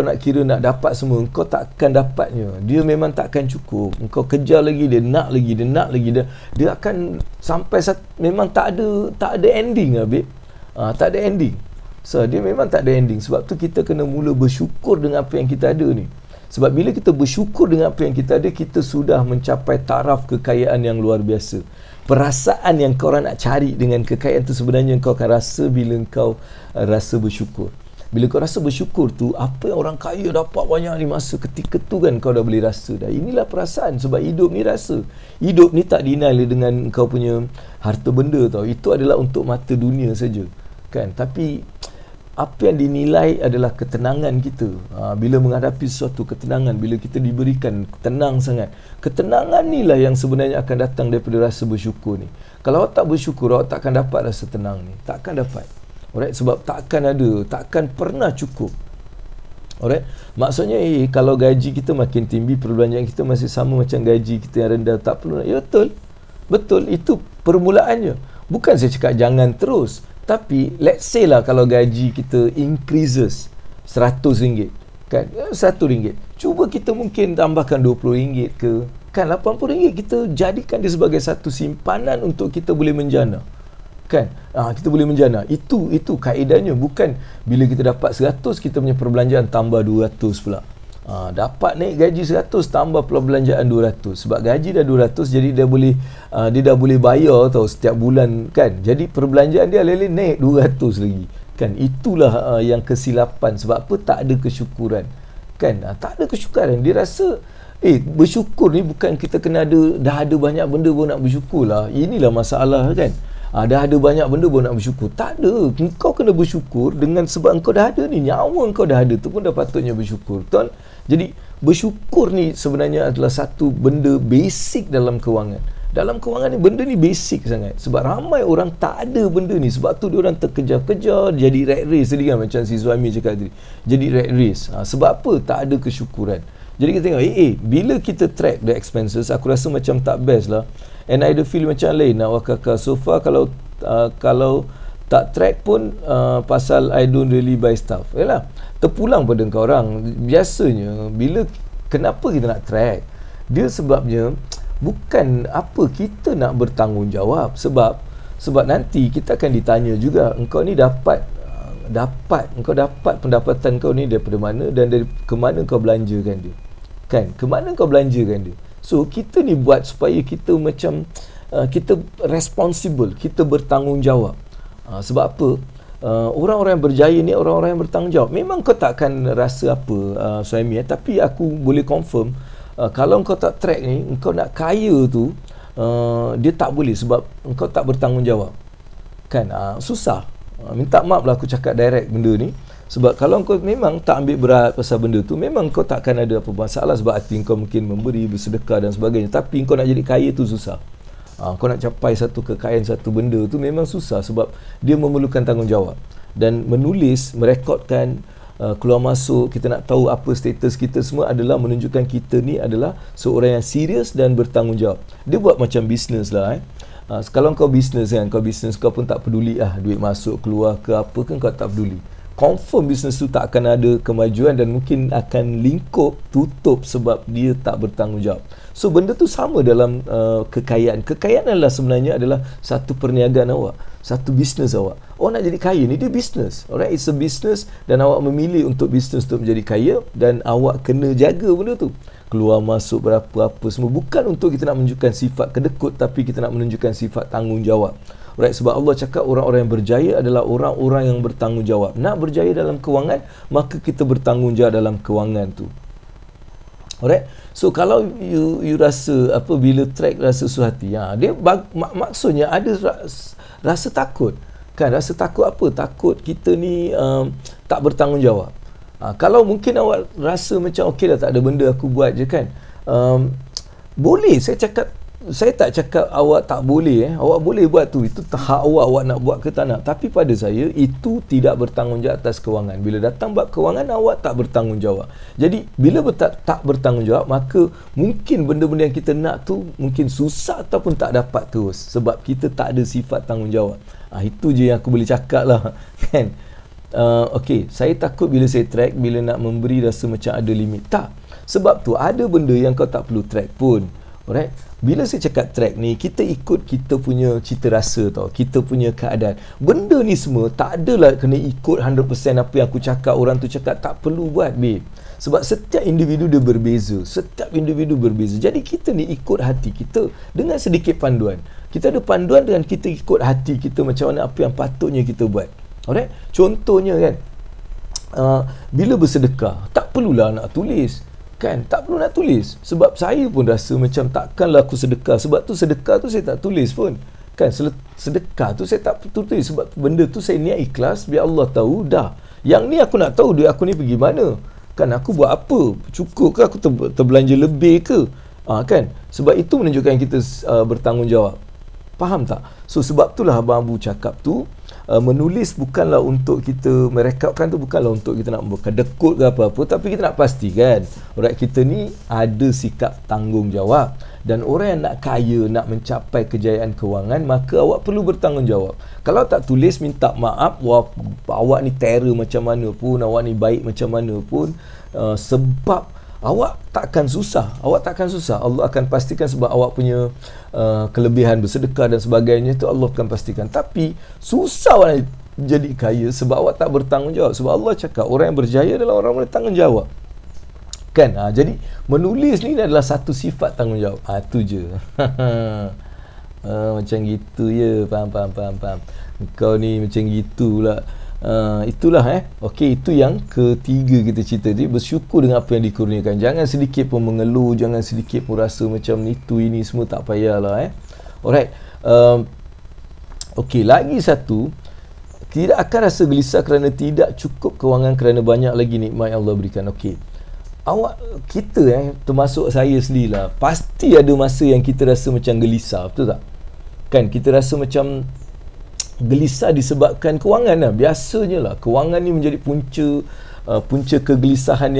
nak kira nak dapat semua, engkau tak akan dapatnya. Dia memang tak akan cukup. Engkau kejar lagi, dia nak lagi, dia akan sampai memang tak ada ending lah, babe. Tak ada ending. So dia memang tak ada ending. Sebab tu kita kena mula bersyukur dengan apa yang kita ada ni. Sebab bila kita bersyukur dengan apa yang kita ada, kita sudah mencapai taraf kekayaan yang luar biasa. Perasaan yang kau orang nak cari dengan kekayaan tu sebenarnya kau akan rasa bila kau rasa bersyukur. Bila kau rasa bersyukur tu, apa yang orang kaya dapat banyak ni, masa ketika tu kan kau dah boleh rasa dah. Inilah perasaan, sebab hidup ni rasa. Hidup ni tak dinilai dengan kau punya harta benda tau. Itu adalah untuk mata dunia saja. Kan? Tapi apa yang dinilai adalah ketenangan kita. Bila menghadapi sesuatu, ketenangan. Bila kita diberikan tenang sangat, ketenangan ni lah yang sebenarnya akan datang daripada rasa bersyukur ni. Kalau awak tak bersyukur, awak tak akan dapat rasa tenang ni. Tak akan dapat. Alright? Sebab tak akan ada, tak akan pernah cukup. Alright? Maksudnya kalau gaji kita makin tinggi, perbelanjaan kita masih sama macam gaji kita yang rendah, tak perlu nak. Ya betul. Betul, itu permulaannya. Bukan saya cakap jangan terus. Tapi let's say lah kalau gaji kita increases RM100 kan, RM100, cuba kita mungkin tambahkan RM20 ke, kan RM80, kita jadikan dia sebagai satu simpanan untuk kita boleh menjana kan. Kita boleh menjana. Itu kaedahnya. Bukan bila kita dapat 100 kita punya perbelanjaan tambah 200 pula. Dapat naik gaji 100 tambah perbelanjaan 200. Sebab gaji dah 200, jadi dia dah boleh bayar tau setiap bulan kan. Jadi perbelanjaan dia lele naik 200 lagi kan. Itulah yang kesilapan. Sebab apa? Tak ada kesyukuran kan. Tak ada kesyukuran. Dia rasa bersyukur ni bukan kita kena dah ada banyak benda baru nak bersyukur lah. Inilah masalah kan. Dah ada banyak benda baru nak bersyukur. Tak ada. Engkau kena bersyukur dengan sebab engkau dah ada ni. Nyawa engkau dah ada tu pun dah patutnya bersyukur. Betul? Jadi bersyukur ni sebenarnya adalah satu benda basic dalam kewangan. Dalam kewangan ni benda ni basic sangat. Sebab ramai orang tak ada benda ni. Sebab tu dia orang terkejar-kejar, jadi rat race tadi kan, macam si Suhaimi cakap tadi. Jadi rat race. Sebab apa? Tak ada kesyukuran. Jadi kita tengok, bila kita track the expenses, aku rasa macam tak best lah. And I ada feel macam lain nak wakakak. So far kalau tak track pun pasal I don't really buy stuff. Yalah, terpulang pada kau orang. Biasanya kenapa kita nak track? Dia sebabnya bukan apa kita nak bertanggungjawab, sebab nanti kita akan ditanya juga, engkau ni dapat pendapatan kau ni daripada mana, dan dari ke mana kau belanjakan dia, kan? Ke mana kau belanjakan dia? So kita ni buat supaya kita macam kita responsible, kita bertanggungjawab. Sebab apa? Orang-orang yang berjaya ni orang-orang yang bertanggungjawab. Memang kau takkan rasa apa, Suhaimi, tapi aku boleh confirm, kalau kau tak track ni, engkau nak kaya tu, dia tak boleh, sebab engkau tak bertanggungjawab, kan? Susah. Minta maaf lah aku cakap direct benda ni, sebab kalau kau memang tak ambil berat pasal benda tu, memang kau takkan ada apa masalah, sebab hati kau mungkin memberi, bersedekah dan sebagainya. Tapi kau nak jadi kaya tu susah. Kau nak capai satu kekayaan, satu benda tu memang susah, sebab dia memerlukan tanggungjawab. Dan menulis, merekodkan, keluar masuk, kita nak tahu apa status kita, semua adalah menunjukkan kita ni adalah seorang yang serius dan bertanggungjawab. Dia buat macam bisnes lah. Kalau kau bisnes kan, kau pun tak peduli duit masuk keluar ke apa kan, kau tak peduli. Confirm bisnes tu tak akan ada kemajuan, dan mungkin akan lingkup, tutup, sebab dia tak bertanggungjawab. So benda tu sama dalam kekayaan. Kekayaan adalah sebenarnya adalah satu perniagaan awak, satu bisnes awak. Nak jadi kaya ni dia bisnes. Alright, it's a business, dan awak memilih untuk bisnes tu menjadi kaya, dan awak kena jaga benda tu. Keluar masuk berapa-apa semua, bukan untuk kita nak menunjukkan sifat kedekut, tapi kita nak menunjukkan sifat tanggungjawab. Alright, sebab Allah cakap orang-orang yang berjaya adalah orang-orang yang bertanggungjawab. Nak berjaya dalam kewangan, maka kita bertanggungjawab dalam kewangan tu. Alright, so kalau you rasa bila track rasa suhati, dia maksudnya ada rasa takut, kan? Rasa takut apa? Takut kita ni tak bertanggungjawab. Kalau mungkin awak rasa macam okey dah, tak ada benda, aku buat je, kan? Boleh, saya tak cakap awak tak boleh. Awak boleh buat tu, itu hak awak nak buat ke tak nak. Tapi pada saya, itu tidak bertanggungjawab atas kewangan. Bila datang bab kewangan, awak tak bertanggungjawab. Jadi bila tak bertanggungjawab, maka mungkin benda-benda yang kita nak tu mungkin susah ataupun tak dapat terus, sebab kita tak ada sifat tanggungjawab. Itu je yang aku boleh cakap lah, kan? Okey, saya takut bila saya track, bila nak memberi rasa macam ada limit. Tak, sebab tu ada benda yang kau tak perlu track pun. Alright, bila saya cakap track ni, kita ikut kita punya cita rasa tau, kita punya keadaan. Benda ni semua tak adalah kena ikut 100% apa yang aku cakap, orang tu cakap. Tak perlu buat, babe. Sebab setiap individu dia berbeza, jadi kita ni ikut hati kita dengan sedikit panduan. Kita ada panduan dengan kita ikut hati kita, macam mana apa yang patutnya kita buat. Alright, contohnya kan, bila bersedekah, tak perlulah nak tulis, kan? Tak perlu nak tulis. Sebab saya pun rasa macam takkanlah aku sedekah, sebab tu sedekah tu saya tak tulis pun, kan? Sedekah tu saya tak tulis, sebab benda tu saya niat ikhlas, biar Allah tahu dah. Yang ni aku nak tahu duit aku ni pergi mana, kan? Aku buat apa? Cukup ke aku terbelanja lebih ke? Kan? Sebab itu menunjukkan kita bertanggungjawab. Faham tak? So sebab itulah Abang Abu cakap tu, menulis bukanlah untuk kita merekapkan tu, bukanlah untuk kita nak kedekut ke apa-apa, tapi kita nak pastikan orang kita ni ada sikap tanggungjawab. Dan orang yang nak kaya, nak mencapai kejayaan kewangan, maka awak perlu bertanggungjawab. Kalau tak tulis, minta maaf, awak ni terror macam mana pun, awak ni baik macam mana pun, sebab awak takkan susah. Allah akan pastikan, sebab awak punya kelebihan bersedekah dan sebagainya, itu Allah akan pastikan. Tapi susah awak jadi kaya sebab awak tak bertanggungjawab. Sebab Allah cakap orang yang berjaya adalah orang yang bertanggungjawab, kan? Jadi menulis ni adalah satu sifat tanggungjawab. Itu je. Macam gitu ya. Faham. Kau ni macam gitulah. Itulah okey, itu yang ketiga kita cerita tadi. Bersyukur dengan apa yang dikurniakan. Jangan sedikit pun mengeluh, jangan sedikit pun rasa macam itu ini semua, tak payahlah. Alright. Okey, lagi satu, tidak akan rasa gelisah kerana tidak cukup kewangan, kerana banyak lagi nikmat yang Allah berikan. Okey, awak, kita termasuk saya sendirilah, pasti ada masa yang kita rasa macam gelisah, betul tak? Kan kita rasa macam gelisah disebabkan kewangan lah. Biasanya lah kewangan ni menjadi punca kegelisahan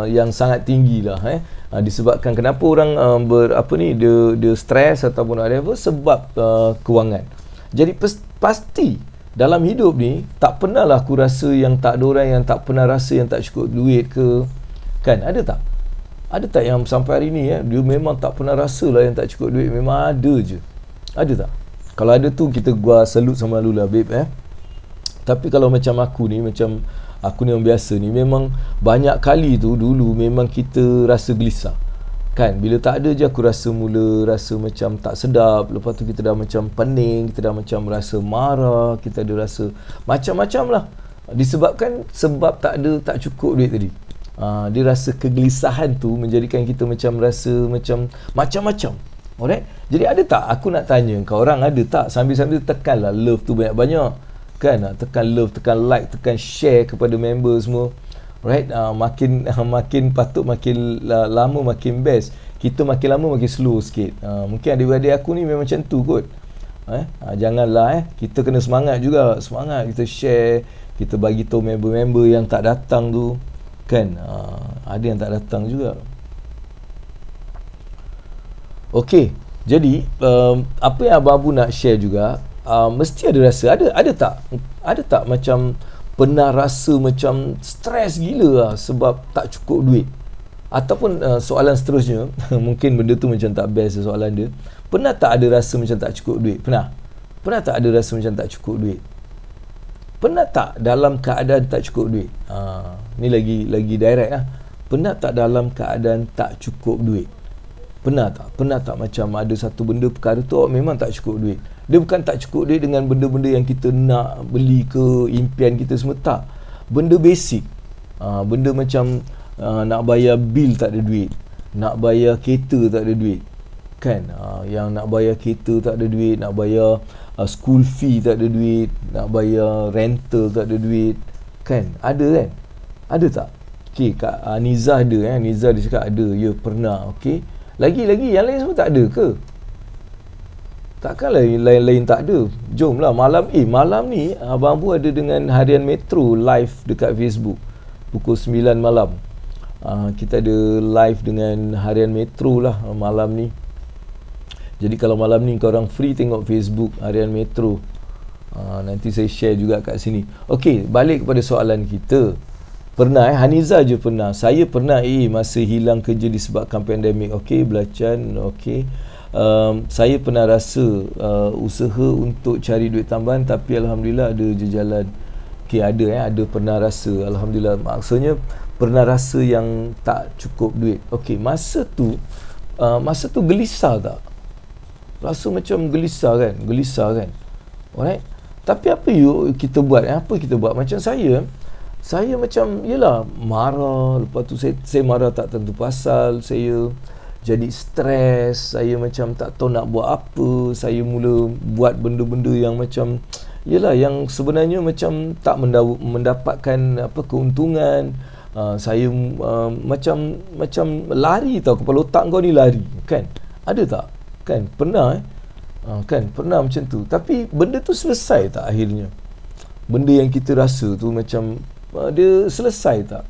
yang sangat tinggi lah, disebabkan kenapa orang dia stres ataupun whatever, sebab kewangan. Jadi pasti dalam hidup ni tak pernah lah aku rasa yang tak ada orang yang tak pernah rasa yang tak cukup duit ke, kan? Ada tak yang sampai hari ni dia memang tak pernah rasa lah yang tak cukup duit? Memang ada je. Ada tak? Kalau ada tu kita gua salute sama lu lah, babe. Tapi kalau macam aku ni yang biasa ni, memang banyak kali tu dulu memang kita rasa gelisah, kan? Bila tak ada je aku mula rasa macam tak sedap. Lepas tu kita dah macam pening, kita dah macam rasa marah, kita ada rasa macam-macam lah, sebab tak cukup duit tadi. Dia rasa kegelisahan tu menjadikan kita macam rasa macam-macam. Alright? Jadi ada tak, aku nak tanya kau orang, ada tak sambil-sambil tekanlah love tu banyak-banyak, kan? Tekan love, tekan like, tekan share kepada member semua. Right, makin patut makin lama makin best. Kita makin lama makin slow sikit. Mungkin adik-adik aku ni memang macam tu kot. Janganlah kita kena semangat juga. Semangat kita share, kita bagi tahu member-member yang tak datang tu, kan? Ada yang tak datang juga. Okey, jadi apa yang Abang Abu nak share juga, mesti ada rasa, ada tak macam pernah rasa macam stres gila lah sebab tak cukup duit? Ataupun soalan seterusnya, mungkin benda tu macam tak best soalan dia. Pernah tak ada rasa macam tak cukup duit? Pernah tak ada rasa macam tak cukup duit? Pernah tak dalam keadaan tak cukup duit? Ni lagi direct lah. Pernah tak dalam keadaan tak cukup duit? Pernah tak macam ada satu benda, perkara tu memang tak cukup duit? Dia bukan tak cukup duit dengan benda-benda yang kita nak beli ke, impian kita semua, tak. Benda basic. Benda macam nak bayar bil tak ada duit, nak bayar kereta tak ada duit, kan? Yang nak bayar kereta tak ada duit, nak bayar school fee tak ada duit, nak bayar rental tak ada duit, kan? Ada kan? Ada tak? Okey, Kak Nizah ada, Nizah dia cakap ada, ya pernah. Okey, lagi yang lain semua tak ada ke? Takkanlah lain tak ada. Jomlah malam ni Abang Abu ada dengan Harian Metro live dekat Facebook pukul 9 malam. Kita ada live dengan Harian Metro lah malam ni. Jadi kalau malam ni korang free tengok Facebook Harian Metro, nanti saya share juga kat sini. Okey, balik kepada soalan kita. Pernah Haniza je pernah. Saya pernah masa hilang kerja disebabkan pandemik. Okey, belacan. Okey, saya pernah rasa usaha untuk cari duit tambahan, tapi alhamdulillah ada je jalan. Okey, ada pernah rasa, alhamdulillah. Maksudnya pernah rasa yang tak cukup duit. Okey, masa tu gelisah tak? Rasa macam gelisah kan? Alright. Tapi apa kita buat? Macam saya macam yelah marah. Lepas tu saya marah tak tentu pasal, saya jadi stres, saya macam tak tahu nak buat apa. Saya mula buat benda-benda yang macam yelah, yang sebenarnya macam tak mendapatkan keuntungan. Saya macam lari tau, kepala otak kau ni lari, kan? Ada tak? Kan pernah kan pernah macam tu. Tapi benda tu selesai tak akhirnya? Benda yang kita rasa tu macam dia selesai tak?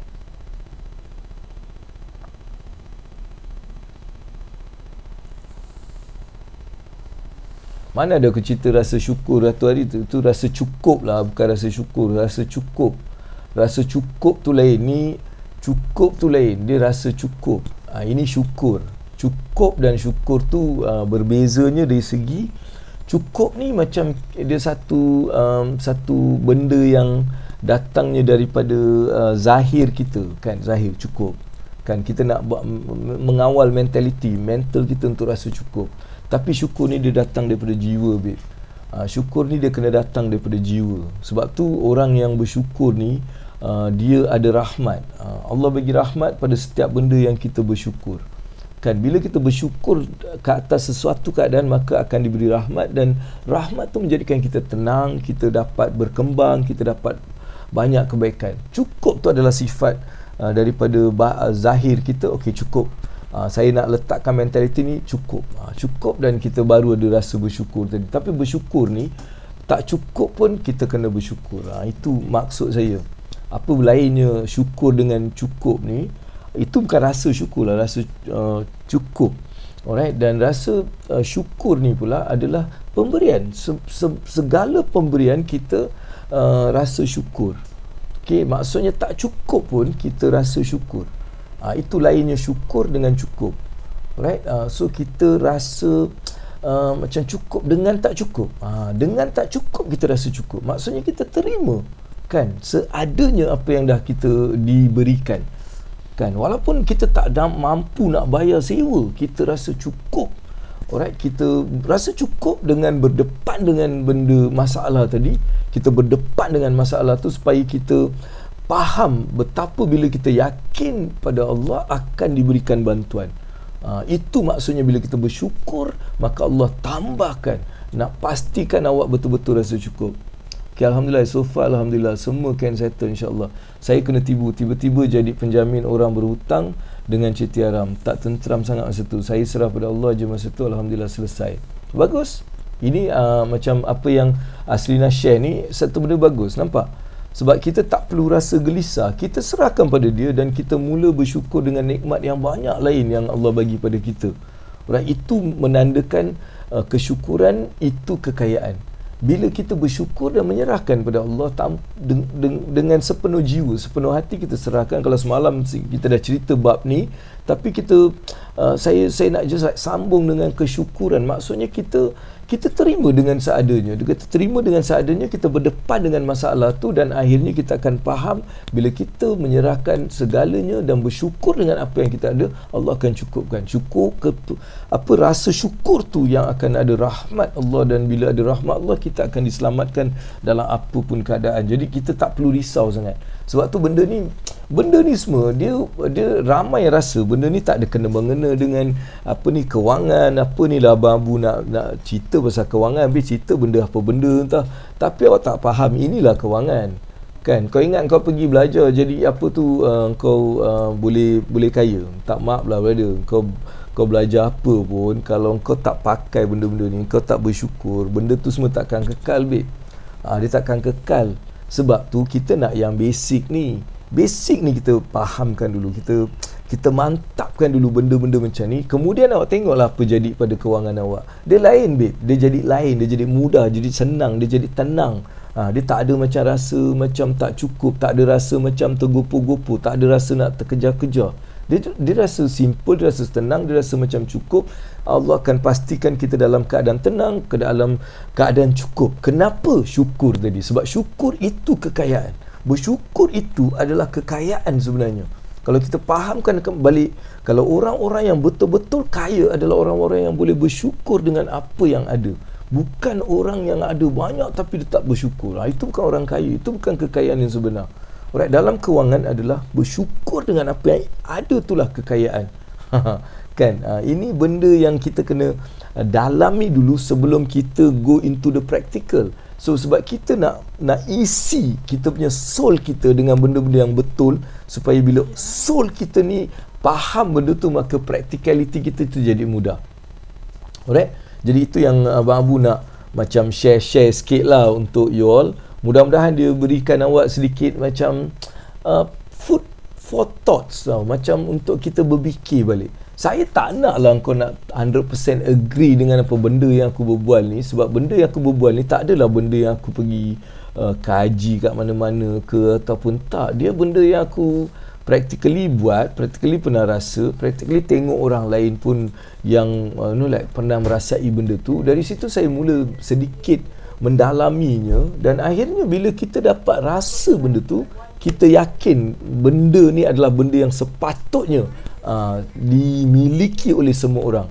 Mana ada aku cerita rasa syukur satu hari tu rasa cukup lah, bukan rasa syukur, rasa cukup. Rasa cukup tu lain, ni cukup tu lain, dia rasa cukup. Ini syukur. Cukup dan syukur tu berbezanya dari segi cukup ni macam dia satu benda yang datangnya daripada zahir kita, kan? Zahir cukup, kan? Kita nak buat mengawal mental kita untuk rasa cukup. Tapi syukur ni dia datang daripada jiwa, babe. Syukur ni dia kena datang daripada jiwa. Sebab tu orang yang bersyukur ni dia ada rahmat. Allah bagi rahmat pada setiap benda yang kita bersyukur, kan? Bila kita bersyukur ke atas sesuatu keadaan, maka akan diberi rahmat, dan rahmat tu menjadikan kita tenang, kita dapat berkembang, kita dapat banyak kebaikan. Cukup tu adalah sifat daripada zahir kita, okey cukup, saya nak letakkan mentaliti ni cukup, cukup, dan kita baru ada rasa bersyukur tadi. Tapi bersyukur ni tak cukup pun kita kena bersyukur. Itu maksud saya. Apa lainnya syukur dengan cukup ni, itu bukan rasa syukur lah, rasa cukup. Alright, dan rasa syukur ni pula adalah pemberian. Segala pemberian kita rasa syukur. Okey, maksudnya tak cukup pun kita rasa syukur. Itu lainnya syukur dengan cukup. Alright, so kita rasa macam cukup dengan tak cukup. Dengan tak cukup kita rasa cukup. Maksudnya kita terima kan seadanya apa yang dah kita diberikan. Kan, walaupun kita tak mampu nak bayar sewa, kita rasa cukup. Alright, kita rasa cukup dengan berdepan dengan benda masalah tadi. Kita berdepan dengan masalah tu supaya kita faham betapa bila kita yakin pada Allah akan diberikan bantuan. Itu maksudnya bila kita bersyukur, maka Allah tambahkan. Nak pastikan awak betul-betul rasa cukup. Okay, Alhamdulillah, so far Alhamdulillah semua can settle insyaAllah. Saya kena tiba-tiba jadi penjamin orang berhutang dengan cuti haram. Tak tenteram sangat masa tu. Saya serah pada Allah je masa tu. Alhamdulillah selesai. Bagus. Ini macam apa yang Aslina share ni, satu benda bagus. Nampak? Sebab kita tak perlu rasa gelisah. Kita serahkan pada dia dan kita mula bersyukur dengan nikmat yang banyak lain yang Allah bagi pada kita. Right? Itu menandakan kesyukuran itu kekayaan. Bila kita bersyukur dan menyerahkan pada Allah dengan sepenuh jiwa, sepenuh hati kita serahkan. Kalau semalam kita dah cerita bab ni, tapi kita saya nak just sambung dengan kesyukuran. Maksudnya kita terima dengan seadanya. Kita terima dengan seadanya, kita berdepan dengan masalah tu, dan akhirnya kita akan faham bila kita menyerahkan segalanya dan bersyukur dengan apa yang kita ada, Allah akan cukupkan. Rasa syukur tu yang akan ada rahmat Allah, dan bila ada rahmat Allah kita akan diselamatkan dalam apa pun keadaan. Jadi kita tak perlu risau sangat. Sebab tu benda ni semua dia ramai rasa benda ni tak ada kena-mengena dengan apa ni kewangan, apa ni lah Abang Abu nak cerita pasal kewangan, habis cerita benda apa benda entah, tapi awak tak faham inilah kewangan. Kan, kau ingat kau pergi belajar jadi apa tu, kau boleh kaya. Tak, maaf lah brother, kau belajar apa pun kalau kau tak pakai benda-benda ni, kau tak bersyukur, benda tu semua takkan kekal babe. Dia takkan kekal. Sebab tu kita nak yang basic ni. Basic ni kita fahamkan dulu, kita mantapkan dulu benda-benda macam ni. Kemudian awak tengoklah apa jadi pada kewangan awak. Dia lain babe, dia jadi lain, dia jadi mudah, jadi senang, dia jadi tenang. Dia tak ada macam rasa macam tak cukup, tak ada rasa macam tergopoh-gopoh, tak ada rasa nak terkejar-kejar. Dia rasa simple, dia rasa tenang, dia rasa macam cukup. Allah akan pastikan kita dalam keadaan tenang, ke dalam keadaan cukup. Kenapa syukur tadi? Sebab syukur itu kekayaan. Bersyukur itu adalah kekayaan sebenarnya. Kalau kita fahamkan kembali, kalau orang-orang yang betul-betul kaya adalah orang-orang yang boleh bersyukur dengan apa yang ada. Bukan orang yang ada banyak tapi dia tak bersyukur. Itu bukan orang kaya, itu bukan kekayaan yang sebenar. Alright, dalam kewangan adalah bersyukur dengan apa yang ada, itulah kekayaan. Kan, ini benda yang kita kena dalami dulu sebelum kita go into the practical. So sebab kita nak isi kita punya soul kita dengan benda-benda yang betul, supaya bila soul kita ni faham benda tu, maka practicality kita tu jadi mudah. Alright, jadi itu yang Abang Abu nak macam share sikit lah untuk you all. Mudah-mudahan dia berikan awak sedikit macam food for thoughts tau, macam untuk kita berfikir balik. Saya tak nak lah kau nak 100% agree dengan apa benda yang aku berbual ni, sebab benda yang aku berbual ni tak adalah benda yang aku pergi kaji kat mana-mana ke, ataupun tak. Dia benda yang aku practically buat, practically pernah rasa, practically tengok orang lain pun yang pernah merasai benda tu. Dari situ saya mula sedikit mendalaminya, dan akhirnya bila kita dapat rasa benda tu, kita yakin benda ni adalah benda yang sepatutnya dimiliki oleh semua orang.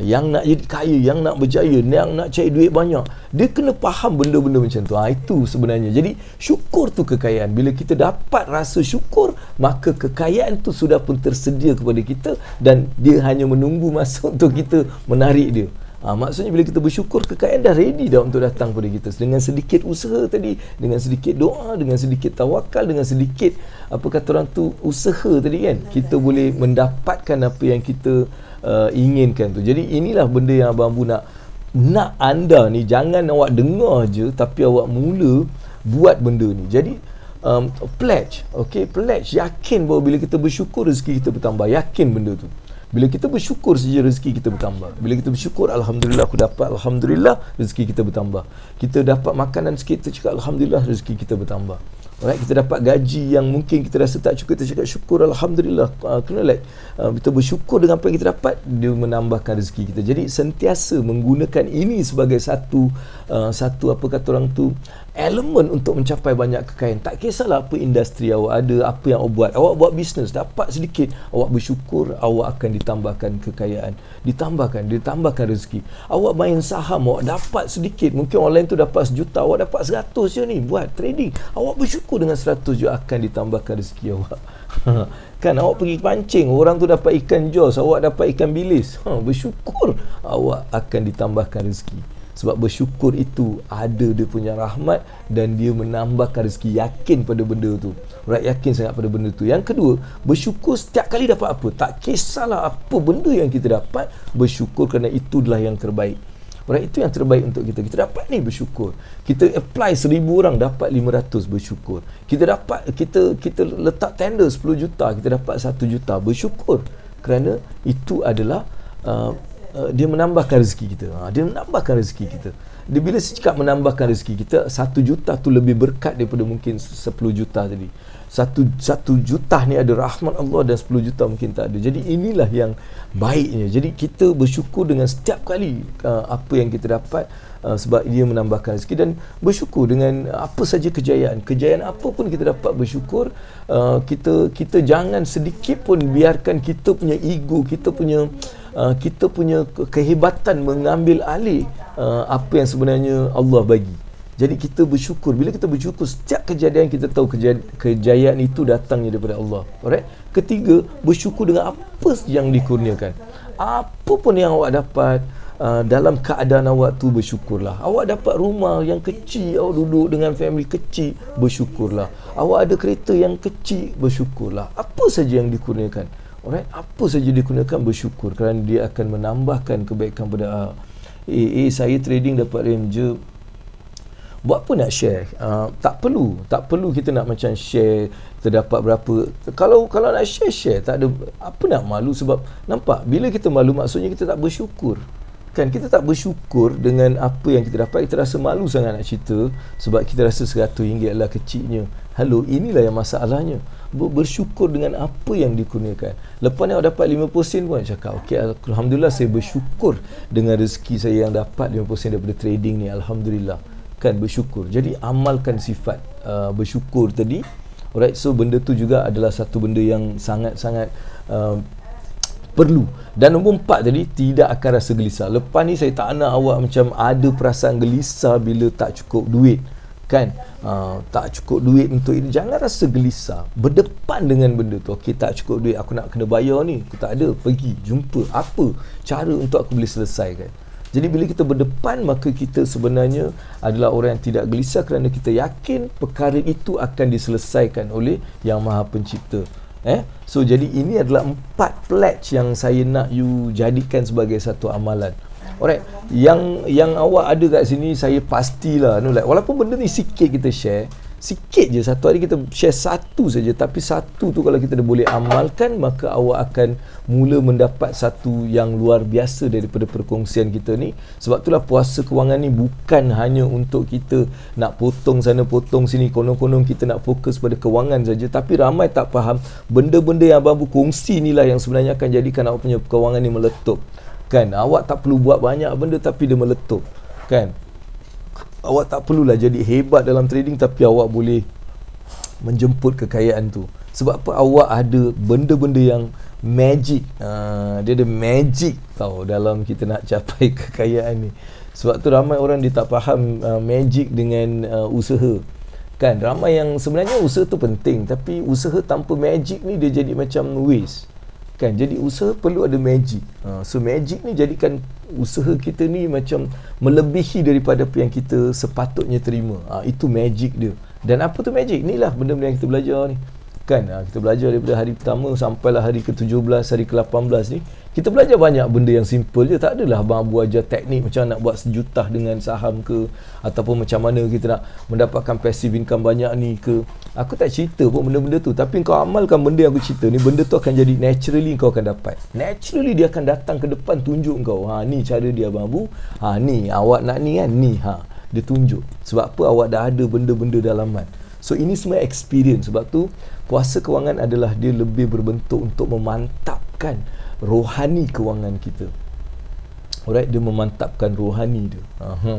Yang nak jadi kaya, yang nak berjaya, yang nak cari duit banyak, dia kena faham benda-benda macam tu. Itu sebenarnya. Jadi syukur tu kekayaan. Bila kita dapat rasa syukur, maka kekayaan tu sudah pun tersedia kepada kita, dan dia hanya menunggu masa untuk kita menarik dia. Maksudnya bila kita bersyukur, kekayaan dah ready dah untuk datang pada kita. Dengan sedikit usaha tadi, dengan sedikit doa, dengan sedikit tawakal, dengan sedikit apa kata orang tu, usaha tadi kan, kita boleh mendapatkan apa yang kita inginkan tu. Jadi inilah benda yang Abang Abu nak anda ni, jangan awak dengar je, tapi awak mula buat benda ni. Jadi pledge, okay, pledge, yakin bahawa bila kita bersyukur, rezeki kita bertambah. Yakin benda tu. Bila kita bersyukur saja, rezeki kita bertambah. Bila kita bersyukur, alhamdulillah aku dapat, alhamdulillah rezeki kita bertambah. Kita dapat makanan sikit, kita cakap alhamdulillah rezeki kita bertambah. Alright, kita dapat gaji yang mungkin kita rasa tak cukup, kita cakap syukur alhamdulillah. Kita bersyukur dengan apa yang kita dapat, dia menambahkan rezeki kita. Jadi sentiasa menggunakan ini sebagai satu apa kata orang tu, elemen untuk mencapai banyak kekayaan. Tak kisahlah apa industri awak ada, apa yang awak buat bisnes, dapat sedikit, awak bersyukur, awak akan ditambahkan kekayaan, ditambahkan rezeki. Awak main saham, awak dapat sedikit, mungkin orang lain tu dapat 1 juta, awak dapat 100 je ni buat trading, awak bersyukur dengan 100 je, akan ditambahkan rezeki awak. Kan, awak pergi pancing, orang tu dapat ikan jos, awak dapat ikan bilis, bersyukur, awak akan ditambahkan rezeki. Sebab bersyukur itu ada dia punya rahmat dan dia menambahkan rezeki. Yakin pada benda tu. Yakin sangat pada benda tu. Yang kedua, bersyukur setiap kali dapat apa. Tak kisahlah apa benda yang kita dapat, bersyukur kerana itulah yang terbaik. Itu yang terbaik untuk kita. Kita dapat ni, bersyukur. Kita apply 1000 orang, dapat 500, bersyukur. Kita dapat, kita letak tender 10 juta, kita dapat 1 juta, bersyukur. Kerana itu adalah dia menambahkan rezeki kita. Dia menambahkan rezeki kita. Dia bila saya cakap menambahkan rezeki kita, 1 juta tu lebih berkat daripada mungkin 10 juta tadi. 1 juta ni ada rahmat Allah dan 10 juta mungkin tak ada. Jadi inilah yang baiknya. Jadi kita bersyukur dengan setiap kali apa yang kita dapat, sebab dia menambahkan rezeki, dan bersyukur dengan apa saja kejayaan apa pun kita dapat, bersyukur. Kita jangan sedikit pun biarkan kita punya ego, kita punya kehebatan mengambil alih apa yang sebenarnya Allah bagi. Jadi kita bersyukur. Bila kita bersyukur, setiap kejadian kita tahu kejayaan itu datangnya daripada Allah. Alright. Ketiga, bersyukur dengan apa yang dikurniakan. Apa pun yang awak dapat, dalam keadaan awak tu, bersyukurlah. Awak dapat rumah yang kecil, awak duduk dengan family kecil, bersyukurlah. Awak ada kereta yang kecil, bersyukurlah. Apa saja yang dikurniakan, alright, apa saja dikurniakan, bersyukur, kerana dia akan menambahkan kebaikan pada saya trading dapat ranger. Buat apa nak share? Tak perlu kita nak macam share terdapat berapa. Kalau nak share, tak ada apa nak malu. Sebab nampak, bila kita malu, maksudnya kita tak bersyukur. Kan, kita tak bersyukur dengan apa yang kita dapat, kita rasa malu sangat nak cerita, sebab kita rasa RM100 adalah kecilnya. Inilah yang masalahnya. Bersyukur dengan apa yang dikurniakan. Lepas ni awak dapat 50% pun cakap, okey, alhamdulillah saya bersyukur dengan rezeki saya yang dapat 50% daripada trading ni, alhamdulillah. Kan, bersyukur. Jadi amalkan sifat bersyukur tadi. Alright, so benda tu juga adalah satu benda yang sangat-sangat perlu. Dan nombor 4 tadi, tidak akan rasa gelisah. Lepas ni saya tak nak awak macam ada perasaan gelisah bila tak cukup duit. Kan, tak cukup duit untuk ini. Jangan rasa gelisah. Berdepan dengan benda tu. Okey, tak cukup duit, aku nak kena bayar ni, aku tak ada, pergi jumpa apa cara untuk aku boleh selesaikan. Jadi bila kita berdepan, maka kita sebenarnya adalah orang yang tidak gelisah, kerana kita yakin perkara itu akan diselesaikan oleh Yang Maha Pencipta. So jadi ini adalah 4 pledge yang saya nak you jadikan sebagai satu amalan. Alright, yang awak ada kat sini, saya pastilah walaupun benda ni sikit kita share, sikit je, satu hari kita share satu saja, tapi satu tu kalau kita dah boleh amalkan, maka awak akan mula mendapat satu yang luar biasa daripada perkongsian kita ni. Sebab itulah puasa kewangan ni bukan hanya untuk kita nak potong sana potong sini, konon-konon kita nak fokus pada kewangan saja, tapi ramai tak faham benda-benda yang Abang kongsi inilah yang sebenarnya akan jadikan awak punya kewangan ni meletup. Kan, awak tak perlu buat banyak benda tapi dia meletup. Kan, awak tak perlulah jadi hebat dalam trading, tapi awak boleh menjemput kekayaan tu. Sebab apa? Awak ada benda-benda yang magic. Dia ada magic tau dalam kita nak capai kekayaan ni. Sebab tu ramai orang dia tak faham magic dengan usaha. Kan, ramai yang sebenarnya usaha tu penting, tapi usaha tanpa magic ni dia jadi macam waste. Kan, jadi usaha perlu ada magic. So magic ni jadikan usaha kita ni macam melebihi daripada apa yang kita sepatutnya terima. Itu magic dia. Dan apa tu magic? Inilah benda-benda yang kita belajar ni. Kan, kita belajar daripada hari pertama sampailah hari ke-17, hari ke-18 ni. Kita belajar banyak benda yang simple je. Tak adalah Abang Abu ajar teknik macam nak buat sejutah dengan saham ke, ataupun macam mana kita nak mendapatkan passive income banyak ni ke. Aku tak cerita pun benda-benda tu. Tapi kau amalkan benda yang aku cerita ni, benda tu akan jadi naturally kau akan dapat. Naturally dia akan datang ke depan tunjuk kau. Ni cara dia Abang Abu. Ni awak nak ni kan. Ni dia tunjuk. Sebab apa? Awak dah ada benda-benda dalaman. So ini semua experience. Sebab tu puasa kewangan adalah dia lebih berbentuk untuk memantapkan rohani kewangan kita. Alright, dia memantapkan rohani dia.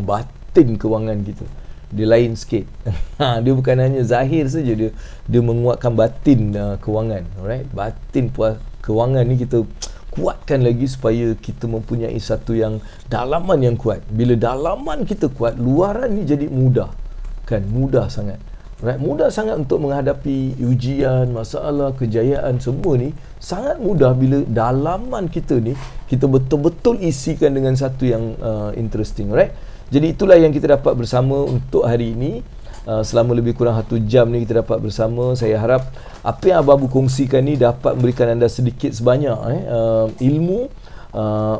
Batin kewangan kita. Dia lain sikit. Dia bukan hanya zahir saja, dia menguatkan batin kewangan. Alright, batin kewangan ni kita kuatkan lagi supaya kita mempunyai satu yang dalaman yang kuat. Bila dalaman kita kuat, luaran ni jadi mudah. Kan, mudah sangat. Right, mudah sangat untuk menghadapi ujian, masalah, kejayaan, semua ni sangat mudah bila dalaman kita ni kita betul-betul isikan dengan satu yang interesting, right? Jadi itulah yang kita dapat bersama untuk hari ini. Selama lebih kurang 1 jam ni kita dapat bersama. Saya harap apa yang Abang Abu kongsikan ni dapat memberikan anda sedikit sebanyak ilmu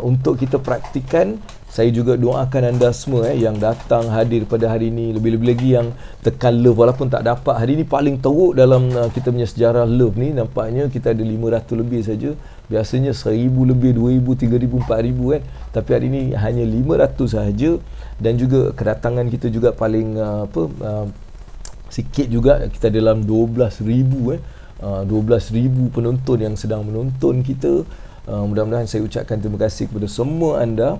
untuk kita praktikan. Saya juga doakan anda semua yang datang hadir pada hari ini, lebih-lebih lagi yang tekan love walaupun tak dapat. Hari ini paling teruk dalam kita punya sejarah love ni. Nampaknya kita ada 500 lebih saja. Biasanya 1000 lebih, 2000, 3000, 4000 kan. Tapi hari ini hanya 500 sahaja. Dan juga kedatangan kita juga paling sikit juga. Kita dalam 12,000 12,000 penonton yang sedang menonton kita. Mudah-mudahan saya ucapkan terima kasih kepada semua anda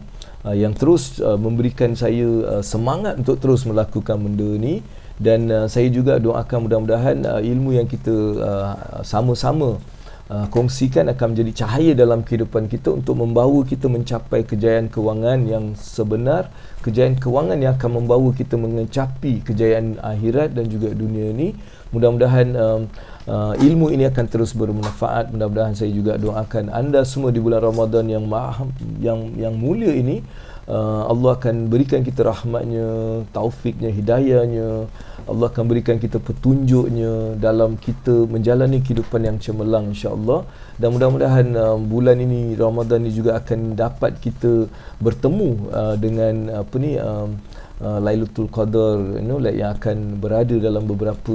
yang terus memberikan saya semangat untuk terus melakukan benda ni. Dan saya juga doakan mudah-mudahan ilmu yang kita sama-sama kongsikan akan menjadi cahaya dalam kehidupan kita untuk membawa kita mencapai kejayaan kewangan yang sebenar, kejayaan kewangan yang akan membawa kita mencapai kejayaan akhirat dan juga dunia ni. Mudah-mudahan ilmu ini akan terus bermanfaat. Mudah-mudahan saya juga doakan anda semua di bulan Ramadan yang mulia ini, Allah akan berikan kita rahmatnya, taufiknya, hidayahnya. Allah akan berikan kita petunjuknya dalam kita menjalani kehidupan yang cemerlang, insya-Allah. Dan mudah-mudahan bulan ini, Ramadan ini juga akan dapat kita bertemu dengan Lailatul Qadar, yang akan berada dalam beberapa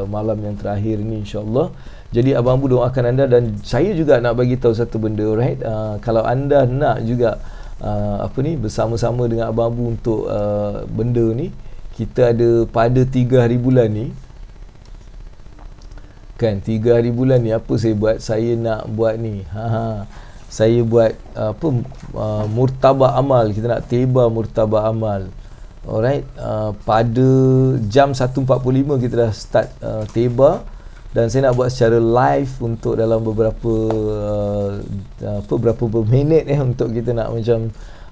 malam yang terakhir ini, insya-Allah. Jadi Abang Abu doakan anda, dan saya juga nak bagi tahu satu benda, right? Kalau anda nak juga bersama-sama dengan Abang Abu untuk benda ni, kita ada pada 3 hari bulan ni kan, 3 hari bulan ni apa saya buat? Saya nak buat ni, saya buat murtabak amal. Kita nak teba murtabak amal. Alright, pada jam 1.45 kita dah start teba, dan saya nak buat secara live untuk dalam beberapa minit untuk kita nak macam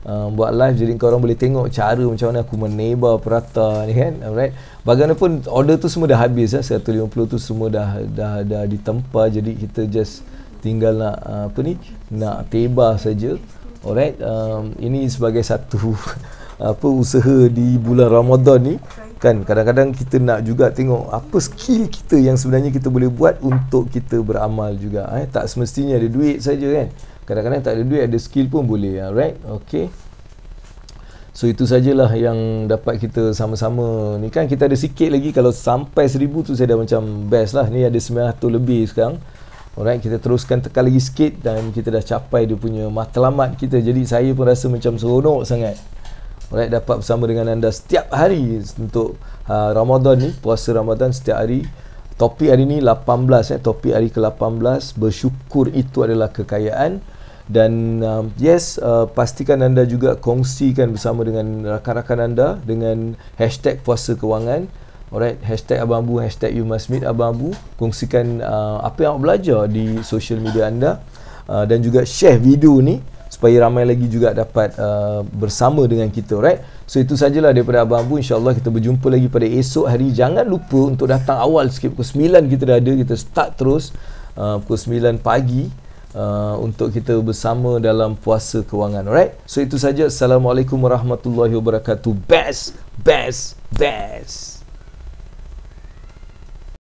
buat live, jadi korang boleh tengok cara macam mana aku meneba prata ni kan. Alright, bagaimanapun order tu semua dah habis 150 tu semua dah ditempa, jadi kita just tinggal nak nak teba saja. Alright, ini sebagai satu usaha di bulan Ramadan ni kan. Kadang-kadang kita nak juga tengok apa skill kita yang sebenarnya kita boleh buat untuk kita beramal juga. Tak semestinya ada duit saja kan. Kadang-kadang tak ada duit, ada skill pun boleh. Alright, okay. So itu sajalah yang dapat kita sama-sama ni kan. Kita ada sikit lagi, kalau sampai 1000 tu saya dah macam best lah. Ni ada 900 lebih sekarang. Alright, kita teruskan tekan lagi sikit dan kita dah capai dia punya matlamat kita. Jadi saya pun rasa macam seronok sangat. Alright, dapat bersama dengan anda setiap hari untuk Ramadan ni, puasa Ramadan setiap hari. Topik hari ni 18, topik hari ke-18, bersyukur itu adalah kekayaan. Dan pastikan anda juga kongsikan bersama dengan rakan-rakan anda dengan hashtag puasa kewangan. Alright, hashtag Abang Abu, hashtag you must meet Abang Abu. Kongsikan apa yang awak belajar di social media anda, dan juga share video ni supaya ramai lagi juga dapat bersama dengan kita. Alright, so itu sajalah daripada Abang Abu. InsyaAllah kita berjumpa lagi pada esok hari. Jangan lupa untuk datang awal sikit, pukul 9 kita dah ada. Kita start terus pukul 9 pagi. untuk kita bersama dalam puasa kewangan. Alright, so itu saja. Assalamualaikum warahmatullahi wabarakatuh. Best.